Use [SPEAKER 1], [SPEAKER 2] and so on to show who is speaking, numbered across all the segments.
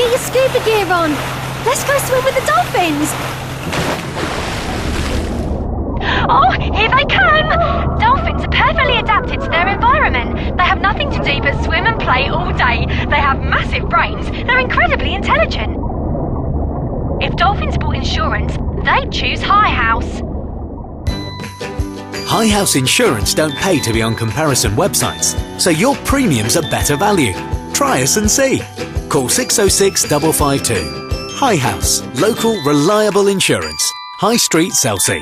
[SPEAKER 1] your scuba gear on. Let's go swim with the dolphins.
[SPEAKER 2] Oh, here they come! Dolphins are perfectly adapted to their environment. They have nothing to do but swim and play all day. They have massive brains. They're incredibly intelligent. If dolphins bought insurance, they'd choose High House.
[SPEAKER 3] High House Insurance don't pay to be on comparison websites, so your premiums are better value. Try us and see. Call 606 552. High House, local reliable insurance. High Street, Selsey.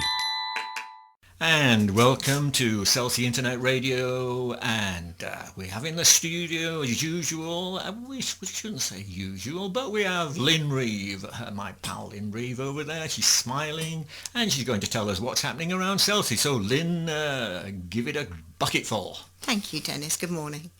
[SPEAKER 4] And welcome to Selsey Internet Radio, and we have in the studio, as usual, we shouldn't say usual, but we have Lynn Reeve, my pal Lynn Reeve over there. She's smiling, and she's going to tell us what's happening around Selsey. So Lynn, give it a bucketful.
[SPEAKER 5] Thank you, Dennis. Good morning.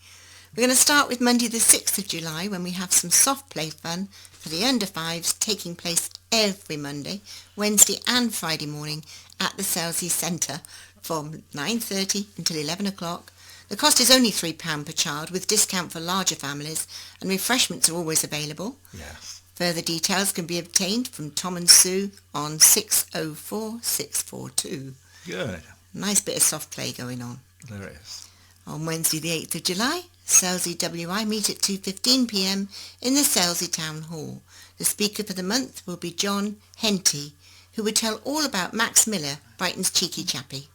[SPEAKER 5] We're going to start with Monday the 6th of July, when we have some soft play fun for the under fives taking place every Monday, Wednesday and Friday morning at the Selsey Centre from 9:30 until 11 o'clock. The cost is only £3 per child, with discount for larger families, and refreshments are always available.
[SPEAKER 4] Yes.
[SPEAKER 5] Further details can be obtained from Tom and Sue on 604 642.
[SPEAKER 4] Good.
[SPEAKER 5] Nice bit of soft play going on.
[SPEAKER 4] There is.
[SPEAKER 5] On Wednesday the 8th of July, Selsey WI meet at 2:15pm in the Selsey Town Hall. The speaker for the month will be John Henty, who would tell all about Max Miller, Brighton's cheeky chappie.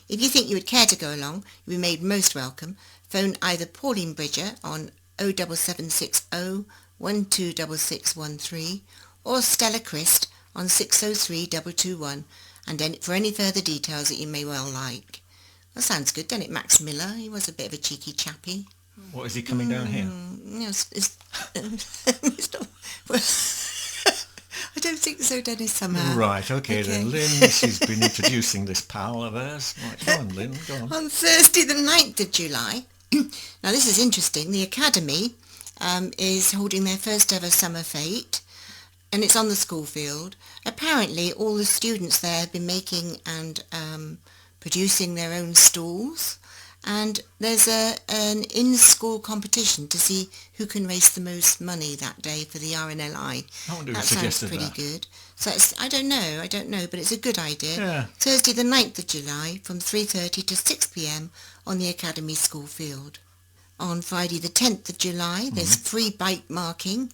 [SPEAKER 5] If you think you would care to go along, you'll be made most welcome. Phone either Pauline Bridger on 07760 126613 or Stella Christ on 603 221, and then for any further details that you may well like. That sounds good, doesn't it, Max Miller? He was a bit of a cheeky chappie.
[SPEAKER 4] What, is he coming down here?
[SPEAKER 5] No, it's not, well, I don't think so, Dennis, somehow.
[SPEAKER 4] Right, okay then. Lynn, she's been introducing this pal of hers. Right, go on, Lynn, go on.
[SPEAKER 5] On Thursday the 9th of July, now this is interesting, the Academy is holding their first ever summer fete, and it's on the school field. Apparently all the students there have been making and producing their own stalls, and there's an in-school competition to see who can raise the most money that day for the RNLI.
[SPEAKER 4] I wonder who
[SPEAKER 5] that
[SPEAKER 4] suggested
[SPEAKER 5] sounds pretty
[SPEAKER 4] that.
[SPEAKER 5] Good. So I don't know, but it's a good idea.
[SPEAKER 4] Yeah.
[SPEAKER 5] Thursday the 9th of July from 3:30 to 6pm on the Academy school field. On Friday the 10th of July, there's free bike marking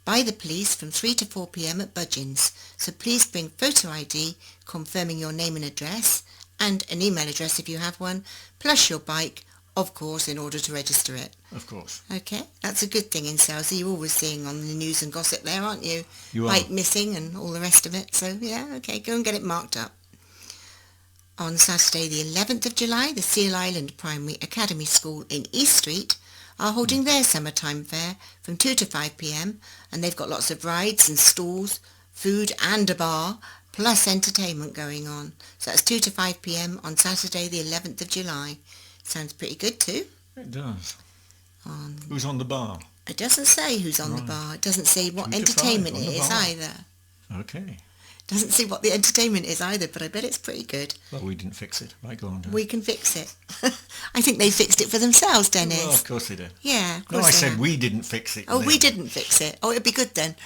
[SPEAKER 5] by the police from 3 to 4pm at Budgeons. So please bring photo ID confirming your name and address, and an email address if you have one, plus your bike, of course, in order to register it.
[SPEAKER 4] Of course.
[SPEAKER 5] Okay, that's a good thing in Selsey. You're always seeing on the news and gossip there, aren't you?
[SPEAKER 4] You are.
[SPEAKER 5] Bike missing and all the rest of it. So, yeah, okay, go and get it marked up. On Saturday the 11th of July, the Seal Island Primary Academy School in East Street are holding their summertime fair from 2 to 5pm, and they've got lots of rides and stalls, food and a bar, plus entertainment going on. So that's 2 to 5pm on Saturday the 11th of July. Sounds pretty good too.
[SPEAKER 4] It does. Who's on the bar?
[SPEAKER 5] It doesn't say who's on the bar. It doesn't say what
[SPEAKER 4] 2 to
[SPEAKER 5] entertainment
[SPEAKER 4] 5
[SPEAKER 5] it
[SPEAKER 4] on the
[SPEAKER 5] is
[SPEAKER 4] bar.
[SPEAKER 5] either.
[SPEAKER 4] Okay.
[SPEAKER 5] Doesn't say what the entertainment is either, but I bet it's pretty good.
[SPEAKER 4] Well, we didn't fix it. Right, go on, Dan.
[SPEAKER 5] We can fix it. I think they fixed it for themselves, Dennis.
[SPEAKER 4] Well, of course they did.
[SPEAKER 5] Yeah, of
[SPEAKER 4] No,
[SPEAKER 5] course
[SPEAKER 4] I
[SPEAKER 5] they
[SPEAKER 4] said
[SPEAKER 5] have.
[SPEAKER 4] we didn't fix it.
[SPEAKER 5] Oh,
[SPEAKER 4] Lynn.
[SPEAKER 5] we didn't fix it. Oh, it'd be good then.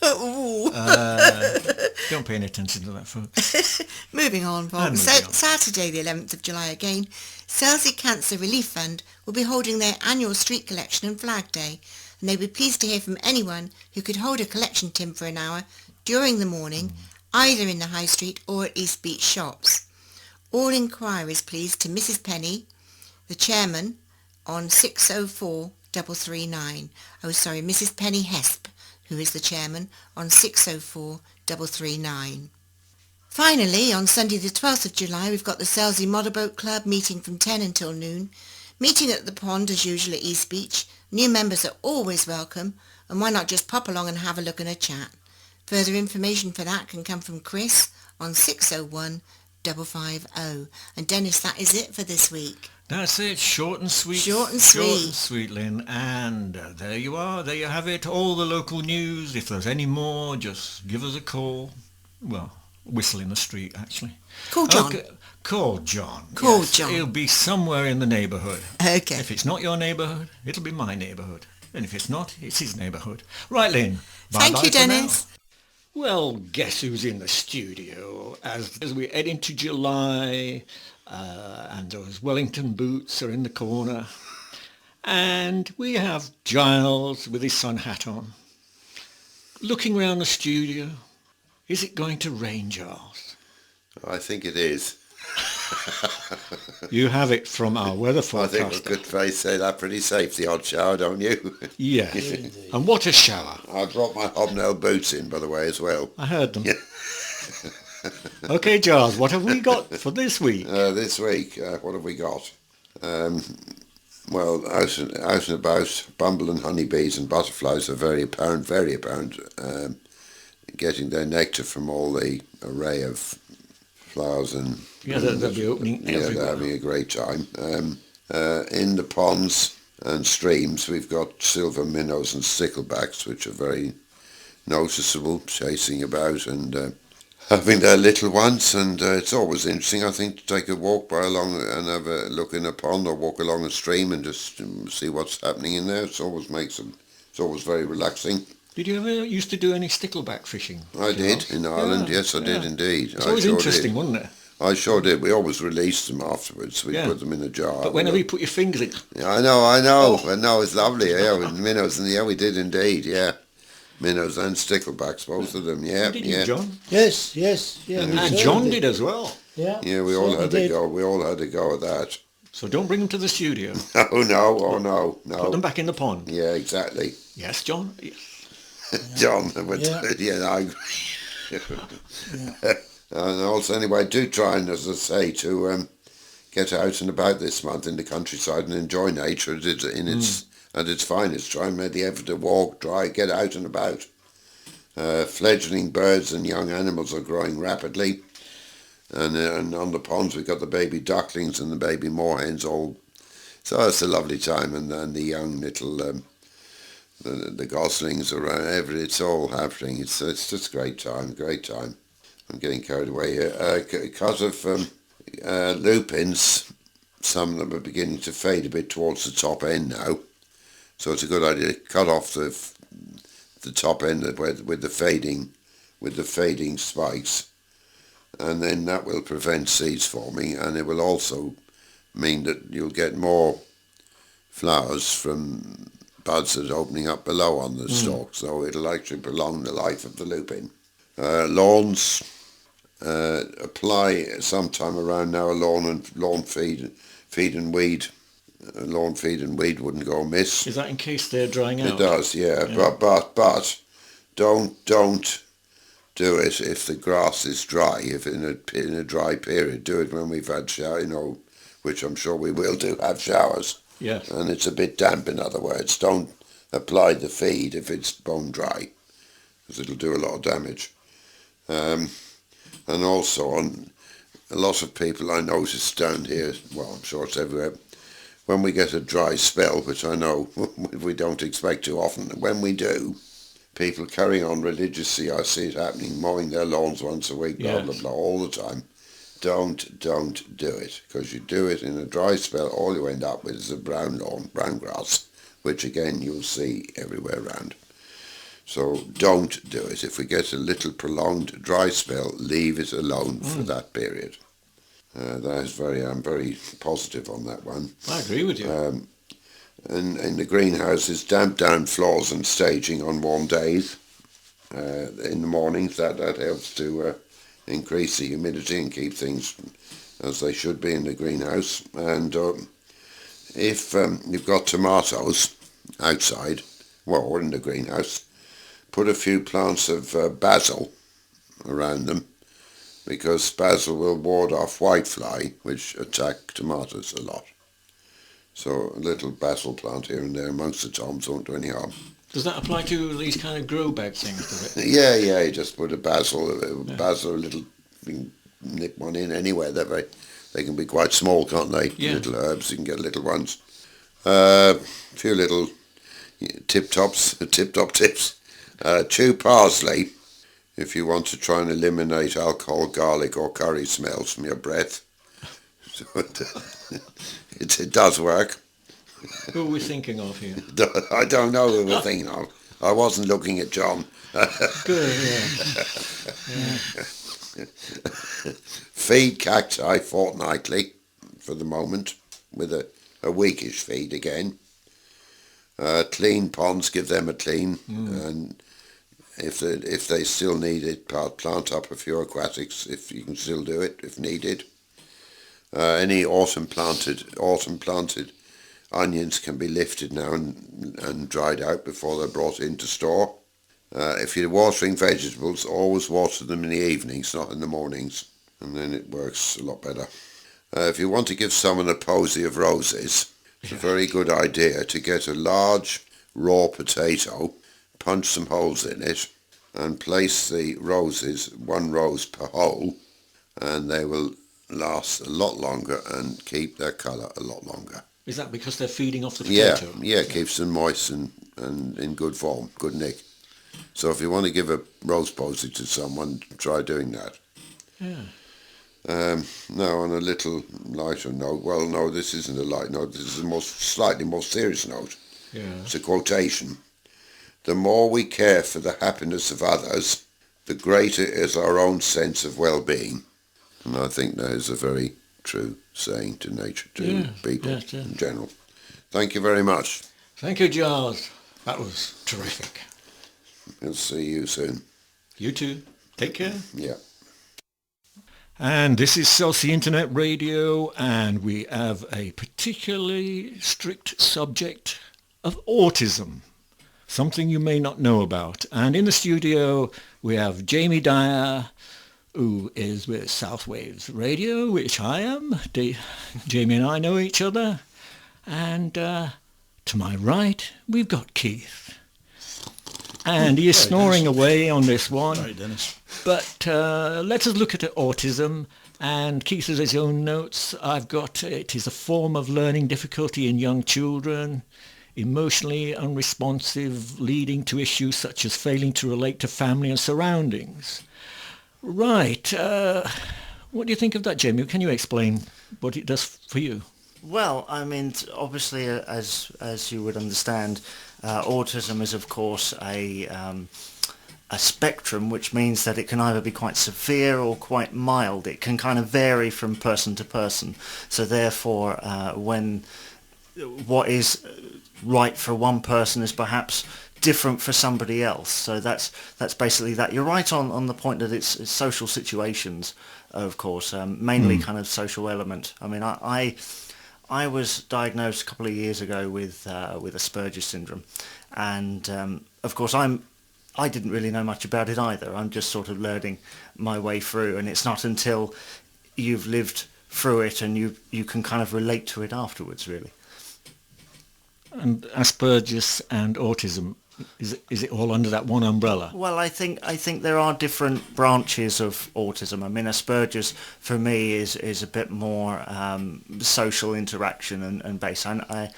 [SPEAKER 5] Ooh.
[SPEAKER 4] Don't pay any attention to that, folks.
[SPEAKER 5] Moving on, folks.
[SPEAKER 4] Moving
[SPEAKER 5] So,
[SPEAKER 4] on.
[SPEAKER 5] Saturday the 11th of July again, Selsey Cancer Relief Fund will be holding their annual street collection and flag day, and they'll be pleased to hear from anyone who could hold a collection tin for an hour during the morning, either in the High Street or at East Beach shops. All inquiries, please, to Mrs. Penny, the chairman, on 604 339. Oh, sorry, Mrs. Penny Hesp, who is the chairman, on 604 339. Finally, on Sunday the 12th of July, we've got the Selsey Motorboat Club meeting from 10 until noon. Meeting at the pond as usual at East Beach. New members are always welcome, and why not just pop along and have a look and a chat. Further information for that can come from Chris on 601 550. And Dennis, that is it for this week.
[SPEAKER 4] That's it. Short and sweet.
[SPEAKER 5] Short and
[SPEAKER 4] Short
[SPEAKER 5] sweet.
[SPEAKER 4] and sweet, Lynn. And there you are. There you have it. All the local news. If there's any more, just give us a call. Well, whistle in the street, actually.
[SPEAKER 5] Call John.
[SPEAKER 4] Okay. Call John.
[SPEAKER 5] Call John.
[SPEAKER 4] He'll be somewhere in the neighbourhood.
[SPEAKER 5] Okay.
[SPEAKER 4] If it's not your neighbourhood, it'll be my neighbourhood. And if it's not, it's his neighbourhood. Right, Lynn.
[SPEAKER 5] Thank
[SPEAKER 4] bye-bye
[SPEAKER 5] you,
[SPEAKER 4] for now.
[SPEAKER 5] Dennis.
[SPEAKER 4] Well, guess who's in the studio as we head into July, and those Wellington boots are in the corner, and we have Giles with his sun hat on, looking round the studio. Is it going to rain, Giles?
[SPEAKER 6] I think it is.
[SPEAKER 4] You have it from our weather
[SPEAKER 6] I think I
[SPEAKER 4] forecaster.
[SPEAKER 6] could say that pretty safe, the odd shower, don't you?
[SPEAKER 4] Yes, and what a shower.
[SPEAKER 6] I brought my hobnail boots in, by the way, as well.
[SPEAKER 4] I heard them. Okay, Giles, what have we got for this week?
[SPEAKER 6] This week, what have we got? Well, out and about, bumble and honeybees and butterflies are very apparent, getting their nectar from all the array of flowers and...
[SPEAKER 4] Yeah, they'll be opening everywhere.
[SPEAKER 6] they're having a great time. In the ponds and streams, we've got silver minnows and sticklebacks, which are very noticeable, chasing about and having their little ones. And it's always interesting, I think, to take a walk along and have a look in a pond or walk along a stream and just see what's happening in there. It's always very relaxing.
[SPEAKER 4] Did you ever used to do any stickleback fishing?
[SPEAKER 6] I did
[SPEAKER 4] Giles?
[SPEAKER 6] in Ireland.
[SPEAKER 4] Yeah,
[SPEAKER 6] Yes, I did indeed.
[SPEAKER 4] It's always interesting, wasn't it?
[SPEAKER 6] I sure did. We always released them afterwards. We
[SPEAKER 4] Yeah.
[SPEAKER 6] put them in a jar.
[SPEAKER 4] But whenever you put your fingers in,
[SPEAKER 6] Yeah, I know. I know, it's lovely. Yeah, with minnows, and yeah, we did indeed. Yeah, minnows and sticklebacks, both of them. Yeah,
[SPEAKER 4] did
[SPEAKER 6] yeah,
[SPEAKER 4] you, John?
[SPEAKER 7] Yes, yeah. we
[SPEAKER 4] And
[SPEAKER 7] certainly
[SPEAKER 4] John did as well.
[SPEAKER 7] Yeah,
[SPEAKER 6] yeah. We all had
[SPEAKER 7] certainly
[SPEAKER 6] to
[SPEAKER 7] did.
[SPEAKER 6] go. We all had to go at that.
[SPEAKER 4] So don't bring them to the studio.
[SPEAKER 6] Oh no! Oh no!
[SPEAKER 4] Put them
[SPEAKER 6] No!
[SPEAKER 4] back in the pond.
[SPEAKER 6] Yeah, exactly.
[SPEAKER 4] Yes, John?
[SPEAKER 6] John, but
[SPEAKER 4] Yeah.
[SPEAKER 6] yeah, I agree. And also, anyway, do try and, as I say, to get out and about this month in the countryside and enjoy nature at its finest. Try and make the effort to walk, get out and about. Fledgling birds and young animals are growing rapidly, and on the ponds we've got the baby ducklings and the baby moorhens all. So it's a lovely time, and then the young little the goslings around. It's all happening. It's just a great time. I'm getting carried away here. Because of lupins, some of them are beginning to fade a bit towards the top end now. So it's a good idea to cut off the top end with the fading spikes, and then that will prevent seeds forming, and it will also mean that you'll get more flowers from buds that are opening up below on the stalk. So it'll actually prolong the life of the lupin. Lawns, apply sometime around now a lawn feed and weed. Lawn feed and weed wouldn't go amiss.
[SPEAKER 4] Is that in case they're drying out?
[SPEAKER 6] It does, yeah. But don't do it if the grass is dry. If in a dry period, do it when we've had shower, which I'm sure we will have showers.
[SPEAKER 4] Yes.
[SPEAKER 6] And it's a bit damp. In other words, don't apply the feed if it's bone dry, because it'll do a lot of damage. And also on a lot of people I notice down here, well, I'm sure it's everywhere, when we get a dry spell, which I know we don't expect too often, when we do, people carry on religiously. I see it happening, mowing their lawns once a week, blah, blah, blah, all the time. Don't do it, because you do it in a dry spell, all you end up with is a brown lawn, brown grass, which again you'll see everywhere around. So don't do it. If we get a little prolonged dry spell, leave it alone for that period. I'm very positive on that one.
[SPEAKER 4] I agree with you.
[SPEAKER 6] And in the greenhouses, damp down floors and staging on warm days in the mornings. That helps to increase the humidity and keep things as they should be in the greenhouse. And if you've got tomatoes outside, or in the greenhouse, put a few plants of basil around them, because basil will ward off whitefly, which attack tomatoes a lot. So a little basil plant here and there amongst the toms won't do any harm.
[SPEAKER 4] Does that apply to these kind of grow bag things, does it?
[SPEAKER 6] Yeah, you just put a basil, a little, you can nip one in anywhere. They can be quite small, can't they?
[SPEAKER 4] Yeah.
[SPEAKER 6] Little herbs, you can get little ones. A few little tip-top tips. Chew parsley if you want to try and eliminate alcohol, garlic or curry smells from your breath. So it does work.
[SPEAKER 4] Who are we thinking of here?
[SPEAKER 6] I don't know who we're thinking of. I wasn't looking at John.
[SPEAKER 4] Good, yeah.
[SPEAKER 6] Feed cacti fortnightly for the moment, with a weekish feed again. Clean ponds, give them a clean, and if they still need it, plant up a few aquatics if you can still do it if needed. Any autumn planted onions can be lifted now and dried out before they're brought into store. If you're watering vegetables, always water them in the evenings, not in the mornings, and then it works a lot better. If you want to give someone a posy of roses, it's a very good idea to get a large raw potato, punch some holes in it, and place the roses, one rose per hole, and they will last a lot longer and keep their colour a lot longer.
[SPEAKER 4] Is that because they're feeding off the potato?
[SPEAKER 6] Yeah, it keeps them moist and in good form, good nick. So if you want to give a rose posy to someone, try doing that.
[SPEAKER 4] Yeah.
[SPEAKER 6] Now, on a little lighter note, well, no, this isn't a light note, this is a slightly more serious note.
[SPEAKER 4] Yeah.
[SPEAKER 6] It's a quotation. The more we care for the happiness of others, the greater is our own sense of well-being. And I think that is a very true saying to nature, to people in general. Thank you very much.
[SPEAKER 4] Thank you, Giles. That was terrific.
[SPEAKER 6] We'll see you soon.
[SPEAKER 4] You too. Take care.
[SPEAKER 6] Yeah.
[SPEAKER 4] And this is Selsey Internet Radio, and we have a particularly strict subject of autism, something you may not know about. And in the studio, we have Jamie Dyer, who is with South Waves Radio, which I am. Jamie and I know each other. And to my right, we've got Keith. And he is snoring away on this one.
[SPEAKER 7] Sorry, Dennis.
[SPEAKER 4] But let us look at autism. And Keith has his own notes. I've got it is a form of learning difficulty in young children, emotionally unresponsive, leading to issues such as failing to relate to family and surroundings. Right. What do you think of that, Jamie? Can you explain what it does for you?
[SPEAKER 7] Well, I mean, obviously, as you would understand, autism is, of course, a spectrum, which means that it can either be quite severe or quite mild. It can kind of vary from person to person. So therefore, when what is right for one person is perhaps different for somebody else. So that's basically that. You're right on the point that it's social situations, of course, mainly kind of social element. I mean, I was diagnosed a couple of years ago with Asperger's syndrome, and of course I didn't really know much about it either. I'm just sort of learning my way through, and it's not until you've lived through it and you can kind of relate to it afterwards, really.
[SPEAKER 4] And Asperger's and autism, is it all under that one umbrella?
[SPEAKER 7] Well, I think there are different branches of autism. I mean, Asperger's for me is a bit more social interaction and based. I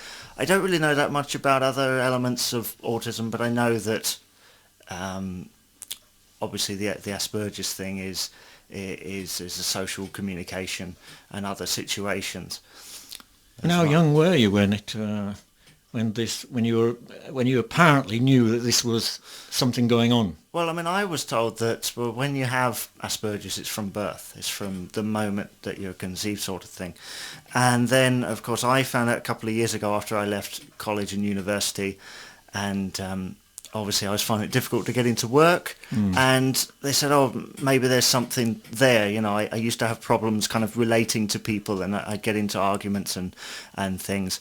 [SPEAKER 7] don't really know that much about other elements of autism, but I know that obviously the Asperger's thing is a social communication and other situations.
[SPEAKER 4] And how young were you when you apparently knew that this was something going on?
[SPEAKER 7] Well, I mean, I was told that when you have Asperger's, it's from birth. It's from the moment that you're conceived, sort of thing. And then, of course, I found out a couple of years ago after I left college and university, and obviously I was finding it difficult to get into work, and they said, oh, maybe there's something there. You know, I used to have problems kind of relating to people, and I'd get into arguments and things.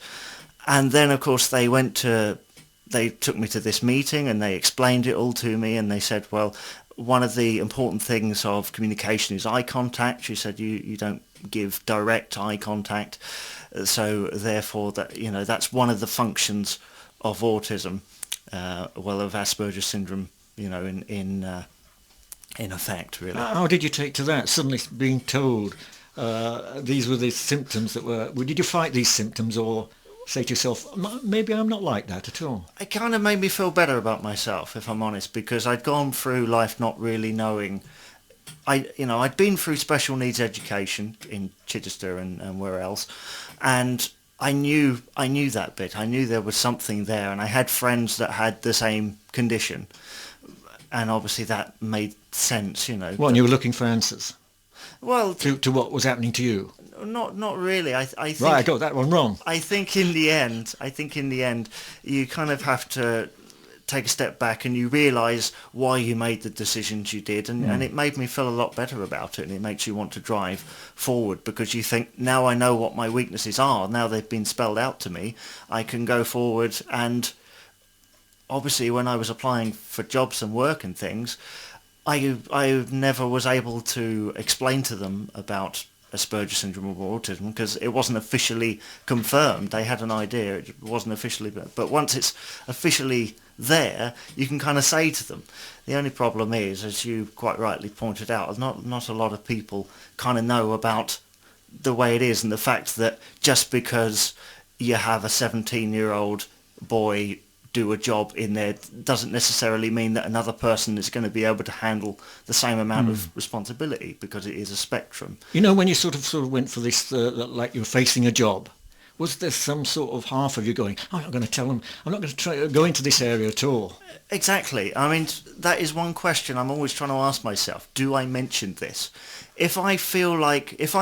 [SPEAKER 7] And then, of course, they took me to this meeting and they explained it all to me, and they said, well, one of the important things of communication is eye contact. She said you don't give direct eye contact, so therefore that's one of the functions of autism, of Asperger's syndrome, in effect, really.
[SPEAKER 4] How did you take to that, suddenly being told these were the symptoms that were... Did you fight these symptoms, or say to yourself, maybe I'm not like that at all?
[SPEAKER 7] It kind of made me feel better about myself, if I'm honest, because I'd gone through life not really knowing. I'd been through special needs education in Chichester and where else, and I knew that bit. I knew there was something there, and I had friends that had the same condition, and obviously that made sense, you know.
[SPEAKER 4] Well, and you were looking for answers
[SPEAKER 7] Well,
[SPEAKER 4] to what was happening to you.
[SPEAKER 7] not really. I think,
[SPEAKER 4] Right, I got that one wrong.
[SPEAKER 7] I think in the end, you kind of have to take a step back and you realise why you made the decisions you did, and it made me feel a lot better about it, and it makes you want to drive forward because you think, now I know what my weaknesses are, now they've been spelled out to me, I can go forward. And obviously when I was applying for jobs and work and things, I never was able to explain to them about Asperger's syndrome or autism because it wasn't officially confirmed. They had an idea, it wasn't officially, but once it's officially there, you can kind of say to them. The only problem is, as you quite rightly pointed out, not a lot of people kind of know about the way it is, and the fact that just because you have a 17-year-old boy do a job in there doesn't necessarily mean that another person is going to be able to handle the same amount of responsibility, because it is a spectrum.
[SPEAKER 4] You know, when you sort of went for this, like you were facing a job, was there some sort of half of you going, I'm not going to tell them, I'm not going to try go into this area at all?
[SPEAKER 7] Exactly. I mean, that is one question I'm always trying to ask myself. Do I mention this? If I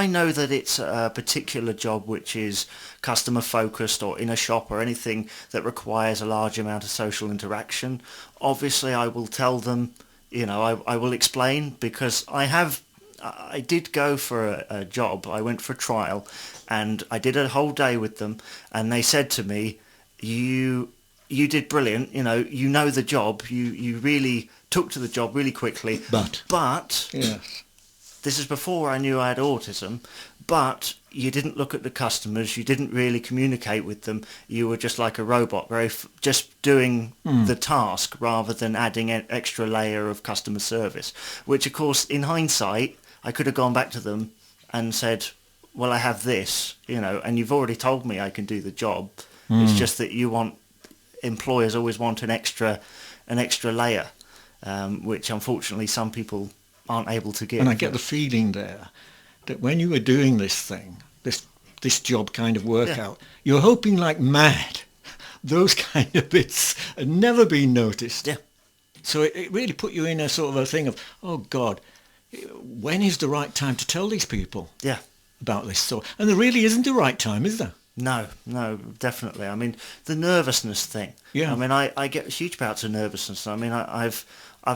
[SPEAKER 7] know that it's a particular job which is customer focused or in a shop or anything that requires a large amount of social interaction, obviously I will tell them, you know, I will explain, because I did go for a job. I went for a trial and I did a whole day with them, and they said to me, you did brilliant, you know the job, you really took to the job really quickly, but
[SPEAKER 4] yes,
[SPEAKER 7] this is before I knew I had autism, but you didn't look at the customers, you didn't really communicate with them, you were just like a robot, just doing the task rather than adding an extra layer of customer service, which of course in hindsight I could have gone back to them and said, well, I have this, you know, and you've already told me I can do the job. It's just that employers always want an extra layer, which unfortunately some people aren't able to give.
[SPEAKER 4] And I get the feeling there that when you were doing this thing, this job kind of workout, you're hoping like mad those kind of bits had never been noticed.
[SPEAKER 7] Yeah.
[SPEAKER 4] So it really put you in a sort of a thing of, oh God, when is the right time to tell these people about this? So, and there really isn't a right time, is there?
[SPEAKER 7] No, definitely. I mean, the nervousness thing. Yeah. I mean, I get huge bouts of nervousness. I mean, I've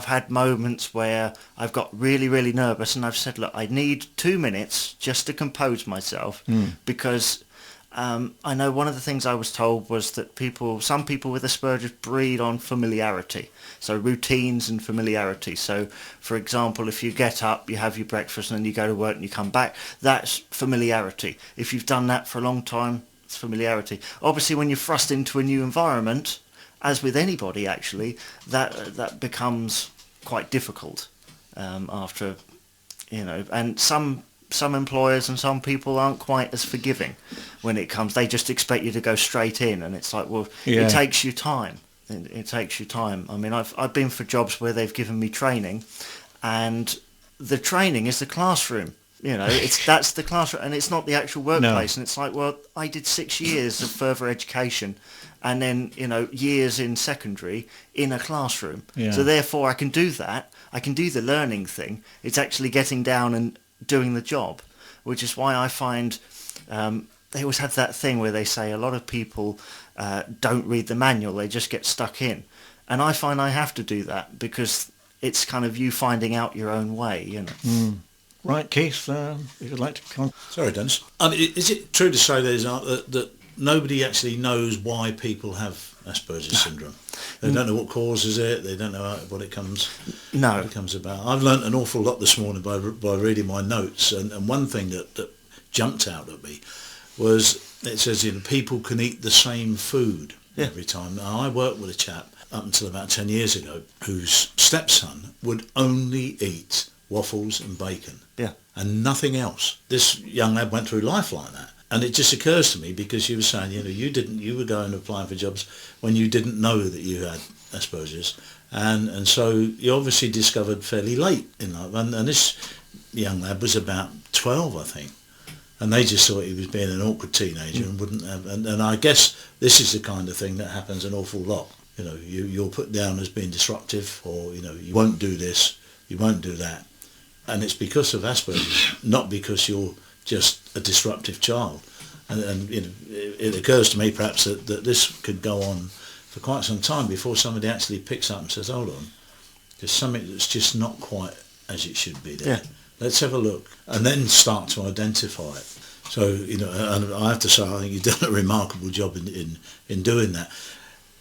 [SPEAKER 7] had moments where I've got really, really nervous, and I've said, look, I need 2 minutes just to compose myself, because I know one of the things I was told was that some people with Asperger's breed on familiarity, so routines and familiarity. So, for example, if you get up, you have your breakfast, and then you go to work and you come back, that's familiarity. If you've done that for a long time, it's familiarity. Obviously, when you're thrust into a new environment, as with anybody actually, that becomes quite difficult after, you know, and some employers and some people aren't quite as forgiving when it comes. They just expect you to go straight in, and it's like, well, it takes you time. It takes you time. I mean, I've been for jobs where they've given me training, and the training is the classroom. You know, that's the classroom, and it's not the actual workplace. No. And it's like, well, I did 6 years of further education, and then, you know, years in secondary in a classroom. Yeah. So therefore, I can do that. I can do the learning thing. It's actually getting down and doing the job, which is why I find they always have that thing where they say a lot of people don't read the manual, they just get stuck in, and I find I have to do that because it's kind of you finding out your own way, you know.
[SPEAKER 4] Right, Keith, if you'd like to come.
[SPEAKER 8] Sorry, Dennis. Is it true to say that nobody actually knows why people have Asperger's syndrome? They don't know what causes it. They don't know what it comes. No, what it comes about. I've learnt an awful lot this morning by reading my notes, and one thing that jumped out at me was it says, you know, people can eat the same food every time. Now, I worked with a chap up until about 10 years ago whose stepson would only eat waffles and bacon and nothing else. This young lad went through life like that. And it just occurs to me, because you were saying, you know, you were going and applying for jobs when you didn't know that you had Asperger's, and so you obviously discovered fairly late in life. And this young lad was about 12, I think, and they just thought he was being an awkward teenager and wouldn't have. And I guess this is the kind of thing that happens an awful lot. You know, you're put down as being disruptive, or you know, you won't do this, you won't do that, and it's because of Asperger's, not because you're just a disruptive child. And you know, it occurs to me perhaps that this could go on for quite some time before somebody actually picks up and says, hold on, there's something that's just not quite as it should be there. Yeah. Let's have a look, and then start to identify it. So, you know, and I have to say, I think you've done a remarkable job in doing that.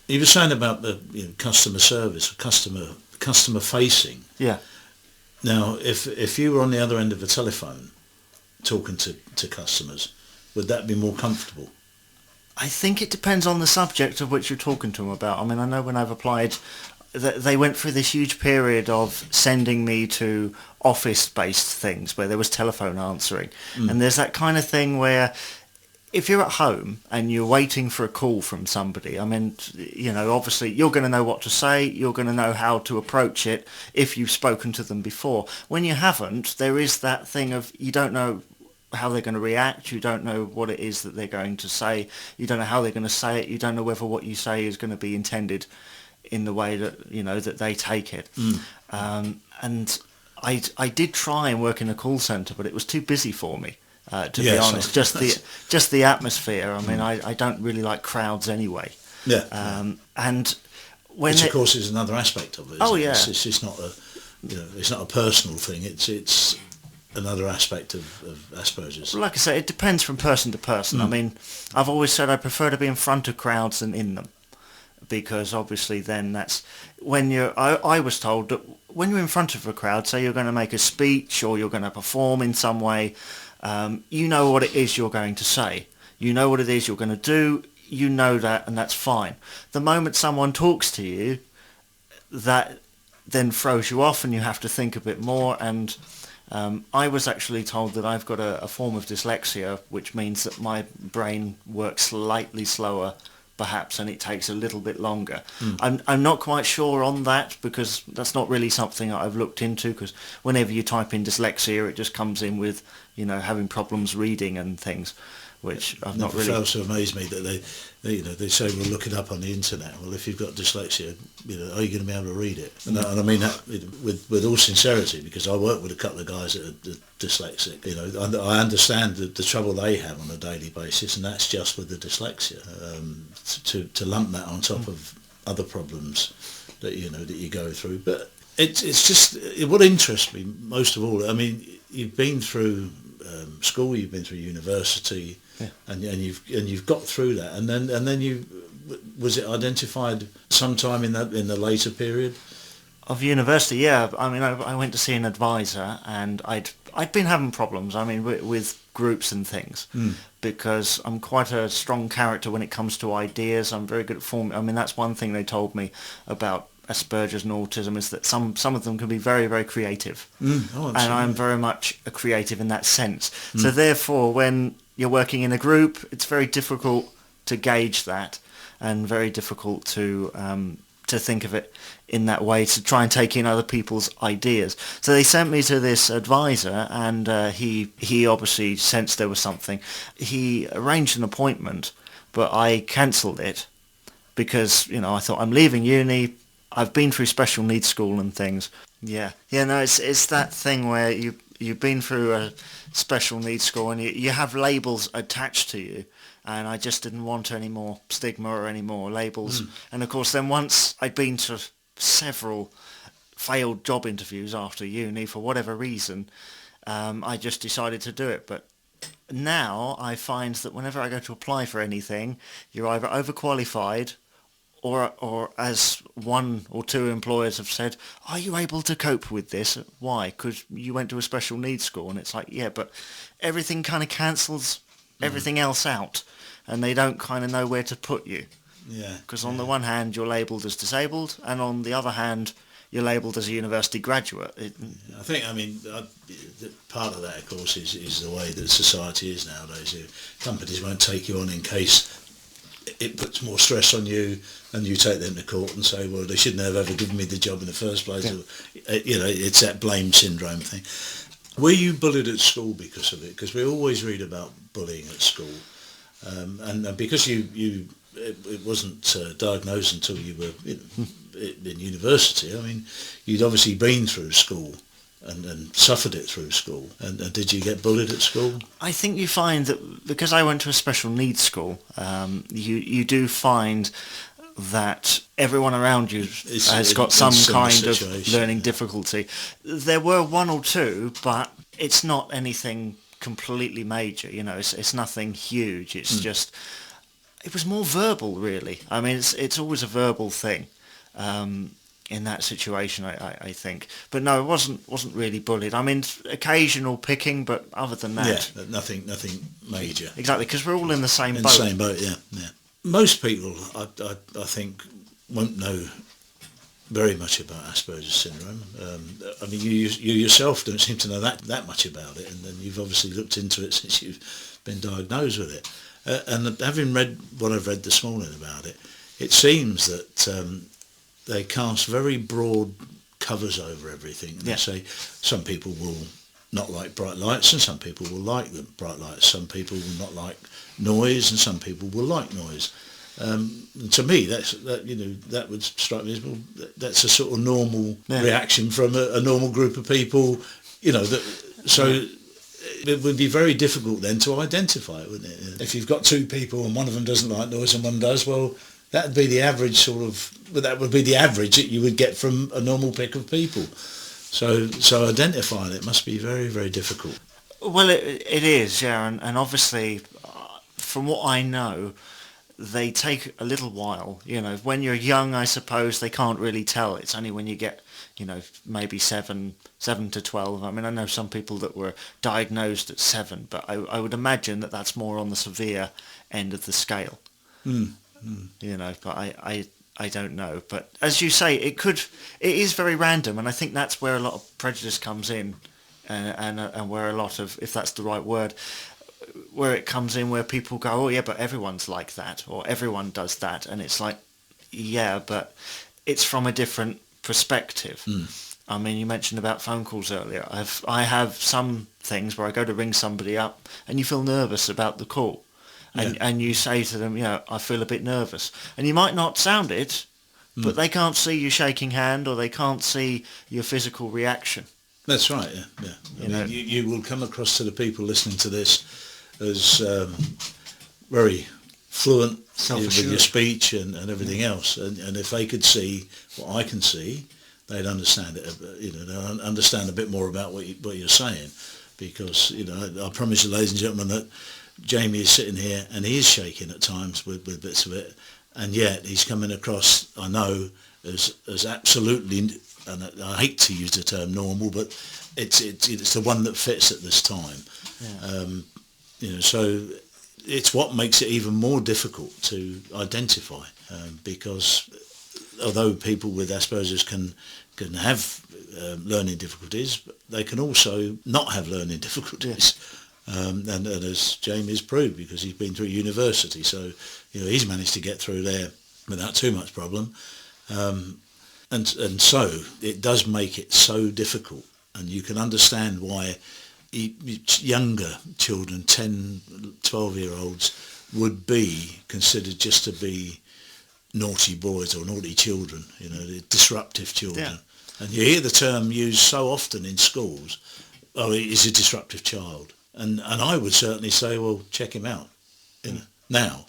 [SPEAKER 8] You were saying about the customer service, customer facing.
[SPEAKER 7] Yeah.
[SPEAKER 8] Now, if you were on the other end of a telephone talking to customers, would that be more comfortable?
[SPEAKER 7] I think it depends on the subject of which you're talking to them about. I mean, I know when I've applied, they went through this huge period of sending me to office-based things where there was telephone answering. And there's that kind of thing where if you're at home and you're waiting for a call from somebody, I mean, you know, obviously you're going to know what to say, you're going to know how to approach it if you've spoken to them before. When you haven't, there is that thing of you don't know how they're going to react, you don't know what it is that they're going to say, you don't know how they're going to say it, you don't know whether what you say is going to be intended in the way that, you know, that they take it. And I did try and work in a call centre, but it was too busy for me. To be honest, just the atmosphere. I mean, I don't really like crowds anyway.
[SPEAKER 8] Yeah.
[SPEAKER 7] And when
[SPEAKER 8] which of course is another aspect of it.
[SPEAKER 7] Oh yeah.
[SPEAKER 8] It's not a, you know, it's not a personal thing. It's another aspect of Asperger's.
[SPEAKER 7] Like I say, it depends from person to person. I mean, I've always said I prefer to be in front of crowds than in them, because obviously then that's when you're. I was told that when you're in front of a crowd, say you're going to make a speech or you're going to perform in some way. You know what it is you're going to say. You know what it is you're going to do. You know that, and that's fine. The moment someone talks to you, that then throws you off and you have to think a bit more. And I was actually told that I've got a form of dyslexia, which means that my brain works slightly slower perhaps, and it takes a little bit longer. I'm not quite sure on that, because that's not really something that I've looked into, because whenever you type in dyslexia, it just comes in with, you know, having problems reading and things, which I've not really...
[SPEAKER 8] It fails to amaze me that they say, well, look it up on the internet. Well, if you've got dyslexia, you know, are you going to be able to read it? And I mean that with all sincerity, because I work with a couple of guys that are dyslexic. You know, I understand the trouble they have on a daily basis, and that's just with the dyslexia. To lump that on top of other problems that you go through, but it's just what interests me most of all. I mean, you've been through school, you've been through university, and you've got through that, and then you was it identified sometime in the later period
[SPEAKER 7] of university? Yeah, I mean, I went to see an advisor, and I'd been having problems. I mean, with groups and things, because I'm quite a strong character when it comes to ideas. I'm very good at forming. I mean, that's one thing they told me about Asperger's and autism, is that some of them can be very, very creative. And I'm very much a creative in that sense. So therefore, when you're working in a group, it's very difficult to gauge that, and very difficult to think of it in that way, to try and take in other people's ideas. So they sent me to this advisor, and he obviously sensed there was something. He arranged an appointment, but I cancelled it because, you know, I thought, I'm leaving uni, I've been through special needs school and things. No, it's that thing where you've been through a special needs school and you have labels attached to you, and I just didn't want any more stigma or any more labels. And of course, then once I'd been to several failed job interviews after uni for whatever reason, I just decided to do it. But now I find that whenever I go to apply for anything, you're either overqualified, or as one or two employers have said, are you able to cope with this? Why? Because you went to a special needs school. And it's like, yeah, but everything kind of cancels everything else out, and they don't kind of know where to put you.
[SPEAKER 8] Yeah.
[SPEAKER 7] Because on the one hand, you're labelled as disabled, and on the other hand, you're labelled as a university graduate.
[SPEAKER 8] I think, part of that, of course, is the way that society is nowadays. Companies won't take you on in case it puts more stress on you, and you take them to court and say, well, they shouldn't have ever given me the job in the first place. Yeah. It's that blame syndrome thing. Were you bullied at school because of it? Because we always read about bullying at school, and because it wasn't diagnosed until you were in university. I mean, you'd obviously been through school and suffered it through school. And did you get bullied at school?
[SPEAKER 7] I think you find that because I went to a special needs school, you do find that everyone around you has got some kind of learning difficulty. There were one or two, but it's not anything completely major. It's nothing huge. It's just, it was more verbal, really. I mean, it's always a verbal thing in that situation, I think. But no, it wasn't really bullied. I mean, occasional picking, but other than that,
[SPEAKER 8] yeah, nothing major.
[SPEAKER 7] Exactly, because we're all in the same boat.
[SPEAKER 8] In the same boat, yeah. Most people, I think, won't know very much about Asperger's syndrome. I mean, you yourself don't seem to know that much about it, and then you've obviously looked into it since you've been diagnosed with it. And having read what I've read this morning about it, it seems that they cast very broad covers over everything. And they say some people will not like bright lights and some people will like the bright lights. Some people will not like noise and some people will like noise. To me, that would strike me as, well, that's a sort of normal reaction from a normal group of people. So it would be very difficult then to identify it, wouldn't it? If you've got two people and one of them doesn't like noise and one does, well, that would be the average that would be the average that you would get from a normal pick of people. So identifying it must be very, very difficult.
[SPEAKER 7] Well, it is, yeah, and obviously, from what I know, they take a little while. When you're young, I suppose they can't really tell. It's only when you get, maybe 7 to 12. I mean, I know some people that were diagnosed at 7, but I would imagine that that's more on the severe end of the scale. But I don't know. But as you say, it is very random, and I think that's where a lot of prejudice comes in, and where a lot of, if that's the right word, where it comes in, where people go, oh yeah, but everyone's like that, or everyone does that, and it's like, yeah, but it's from a different perspective. I mean, you mentioned about phone calls earlier. I have some things where I go to ring somebody up, and you feel nervous about the call. And you say to them, I feel a bit nervous. And you might not sound it, but they can't see you shaking hand or they can't see your physical reaction.
[SPEAKER 8] That's right, yeah. I mean, you will come across to the people listening to this as very fluent with your speech and everything else. And if they could see what I can see, they'd understand it. They'll understand a bit more about what you're saying. Because, I promise you, ladies and gentlemen, that Jamie is sitting here and he is shaking at times with bits of it, and yet he's coming across, I know, as absolutely, and I hate to use the term normal, but it's the one that fits at this time. So it's what makes it even more difficult to identify, because although people with Asperger's can have learning difficulties, they can also not have learning difficulties. And as Jamie's proved, because he's been through university, so he's managed to get through there without too much problem, and so it does make it so difficult, and you can understand why younger children, 10, 12-year-olds, would be considered just to be naughty boys or naughty children, the disruptive children. Yeah. And you hear the term used so often in schools, oh, he's a disruptive child. And I would certainly say, well, check him out. Now,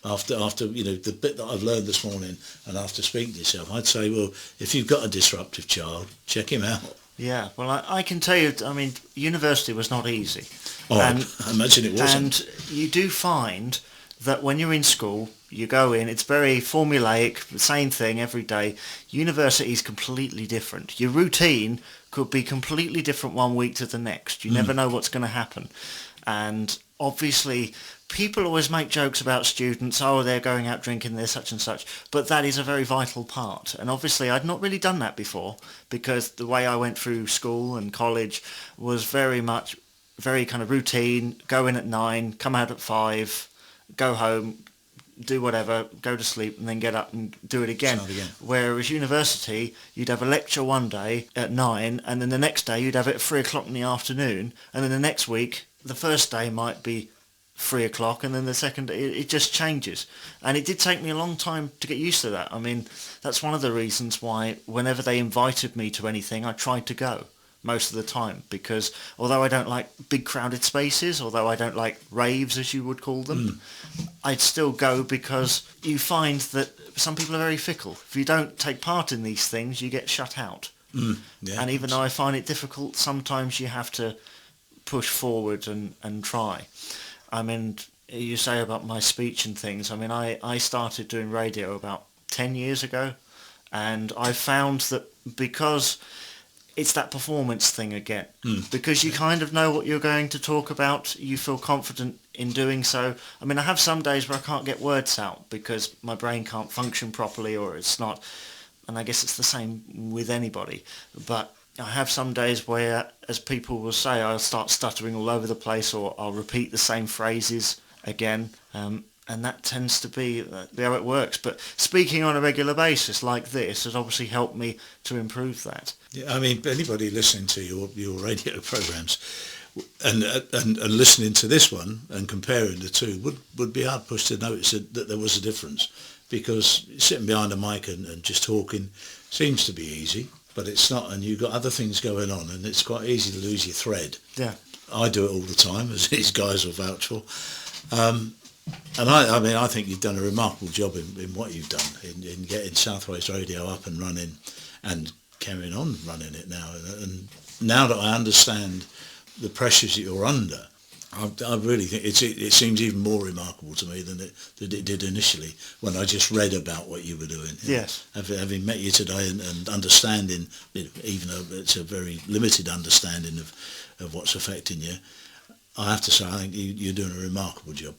[SPEAKER 8] after the bit that I've learned this morning, and after speaking to yourself, I'd say, well, if you've got a disruptive child, check him out.
[SPEAKER 7] Yeah, well, I can tell you, I mean, university was not easy.
[SPEAKER 8] Oh, I imagine it wasn't.
[SPEAKER 7] And you do find that when you're in school, you go in, it's very formulaic, the same thing every day. University is completely different. Your routine could be completely different one week to the next. You never know what's going to happen. And obviously, people always make jokes about students, oh, they're going out drinking, they're such and such, but that is a very vital part. And obviously, I'd not really done that before, because the way I went through school and college was very kind of routine, go in at 9, come out at 5, go home, do whatever, go to sleep, and then get up and do it again.
[SPEAKER 8] Start again.
[SPEAKER 7] Whereas university, you'd have a lecture one day at 9, and then the next day you'd have it at 3 o'clock in the afternoon, and then the next week, the first day might be 3 o'clock, and then the second day, it just changes. And it did take me a long time to get used to that. I mean, that's one of the reasons why whenever they invited me to anything, I tried to go most of the time, because although I don't like big crowded spaces, although I don't like raves as you would call them, I'd still go, because you find that some people are very fickle. If you don't take part in these things, you get shut out. And even though I find it difficult, sometimes you have to push forward and try. I mean, you say about my speech and things. I mean, I started doing radio about 10 years ago, and I found that because it's that performance thing again, because you kind of know what you're going to talk about, you feel confident in doing so. I mean, I have some days where I can't get words out because my brain can't function properly, or it's not, and I guess it's the same with anybody. But I have some days where, as people will say, I'll start stuttering all over the place, or I'll repeat the same phrases again, and that tends to be how it works. But speaking on a regular basis like this has obviously helped me to improve that.
[SPEAKER 8] Yeah, I mean, anybody listening to your radio programs and listening to this one and comparing the two would be hard pushed to notice that there was a difference, because sitting behind a mic and just talking seems to be easy, but it's not, and you've got other things going on, and it's quite easy to lose your thread.
[SPEAKER 7] Yeah,
[SPEAKER 8] I do it all the time, as these guys will vouch for. And I mean, I think you've done a remarkable job in what you've done in getting Southways Radio up and running, and carrying on running it now. And now that I understand the pressures that you're under, I really think it seems even more remarkable to me than it did initially when I just read about what you were doing.
[SPEAKER 7] Yes.
[SPEAKER 8] Having met you today and understanding, even though it's a very limited understanding of what's affecting you, I have to say I think you're doing a remarkable job,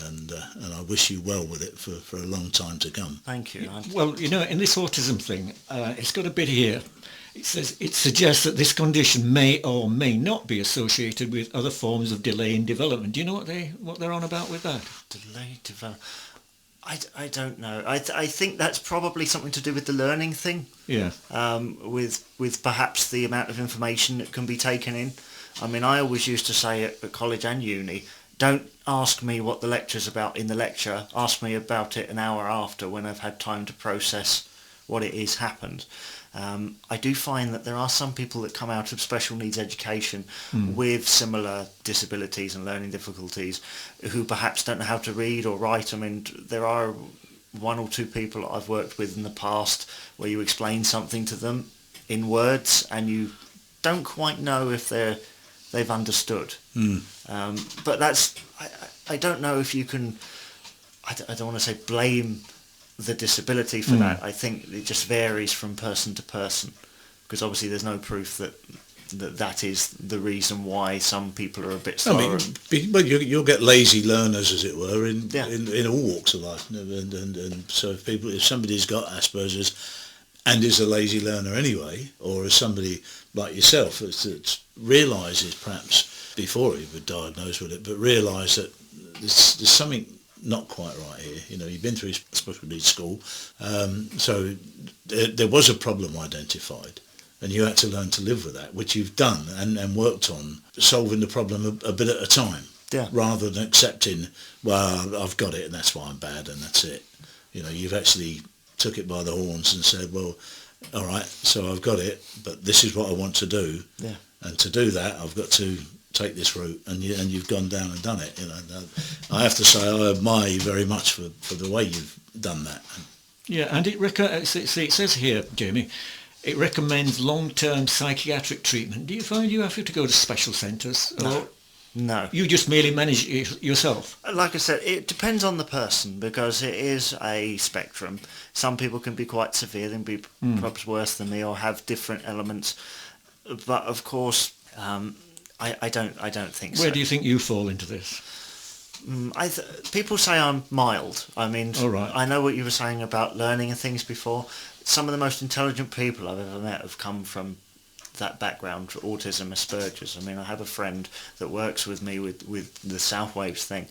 [SPEAKER 8] and I wish you well with it for a long time to come.
[SPEAKER 7] Thank you.
[SPEAKER 4] Well, you know, in this autism thing, it's got a bit here. It says it suggests that this condition may or may not be associated with other forms of delay in development. Do you know what they're on about with that?
[SPEAKER 7] Delayed development. I don't know. I think that's probably something to do with the learning thing.
[SPEAKER 4] Yeah.
[SPEAKER 7] With perhaps the amount of information that can be taken in. I mean, I always used to say at college and uni, don't ask me what the lecture's about in the lecture. Ask me about it an hour after, when I've had time to process what it is happened. I do find that there are some people that come out of special needs education with similar disabilities and learning difficulties who perhaps don't know how to read or write. I mean, there are one or two people that I've worked with in the past where you explain something to them in words and you don't quite know if they've understood. But that's, I don't know if you can, I don't want to say blame the disability for that. I think it just varies from person to person, because obviously there's no proof that is the reason why some people are a bit slower.
[SPEAKER 8] I mean, but you'll get lazy learners, as it were, in all walks of life. And so if somebody's got Asperger's and is a lazy learner anyway, or as somebody like yourself that realises perhaps before he was diagnosed with it, but realise that there's something not quite right here. You know, you've been through special needs school, so there was a problem identified, and you had to learn to live with that, which you've done and worked on solving the problem a bit at a time, rather than accepting, well, I've got it and that's why I'm bad and that's it. You know, you've actually took it by the horns and said, well, all right, so I've got it, but this is what I want to do, and to do that I've got to take this route, and you've gone down and done it. You know, I have to say I admire you very much for the way you've done that.
[SPEAKER 4] Yeah, and it says here, Jamie, it recommends long-term psychiatric treatment. Do you find you have to go to special centres?
[SPEAKER 7] No.
[SPEAKER 4] You just merely manage it yourself?
[SPEAKER 7] Like I said, it depends on the person, because it is a spectrum. Some people can be quite severe, they can be perhaps worse than me, or have different elements. But of course, I don't think so.
[SPEAKER 4] Where do you think you fall into this?
[SPEAKER 7] People say I'm mild. I mean,
[SPEAKER 4] right.
[SPEAKER 7] I know what you were saying about learning and things before. Some of the most intelligent people I've ever met have come from that background, autism, Asperger's. I mean, I have a friend that works with me with the Southwaves thing,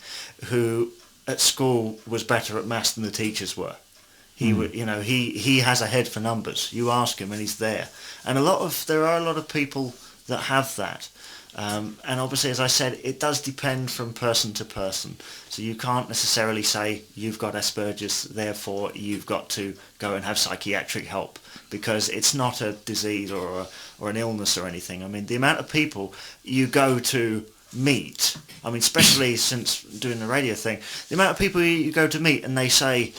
[SPEAKER 7] who at school was better at maths than the teachers were. He has a head for numbers. You ask him and he's there. And there are a lot of people that have that. And obviously, as I said, it does depend from person to person. So you can't necessarily say you've got Asperger's, therefore you've got to go and have psychiatric help, because it's not a disease or an illness or anything. I mean, the amount of people you go to meet, I mean, especially since doing the radio thing, the amount of people you go to meet and they say,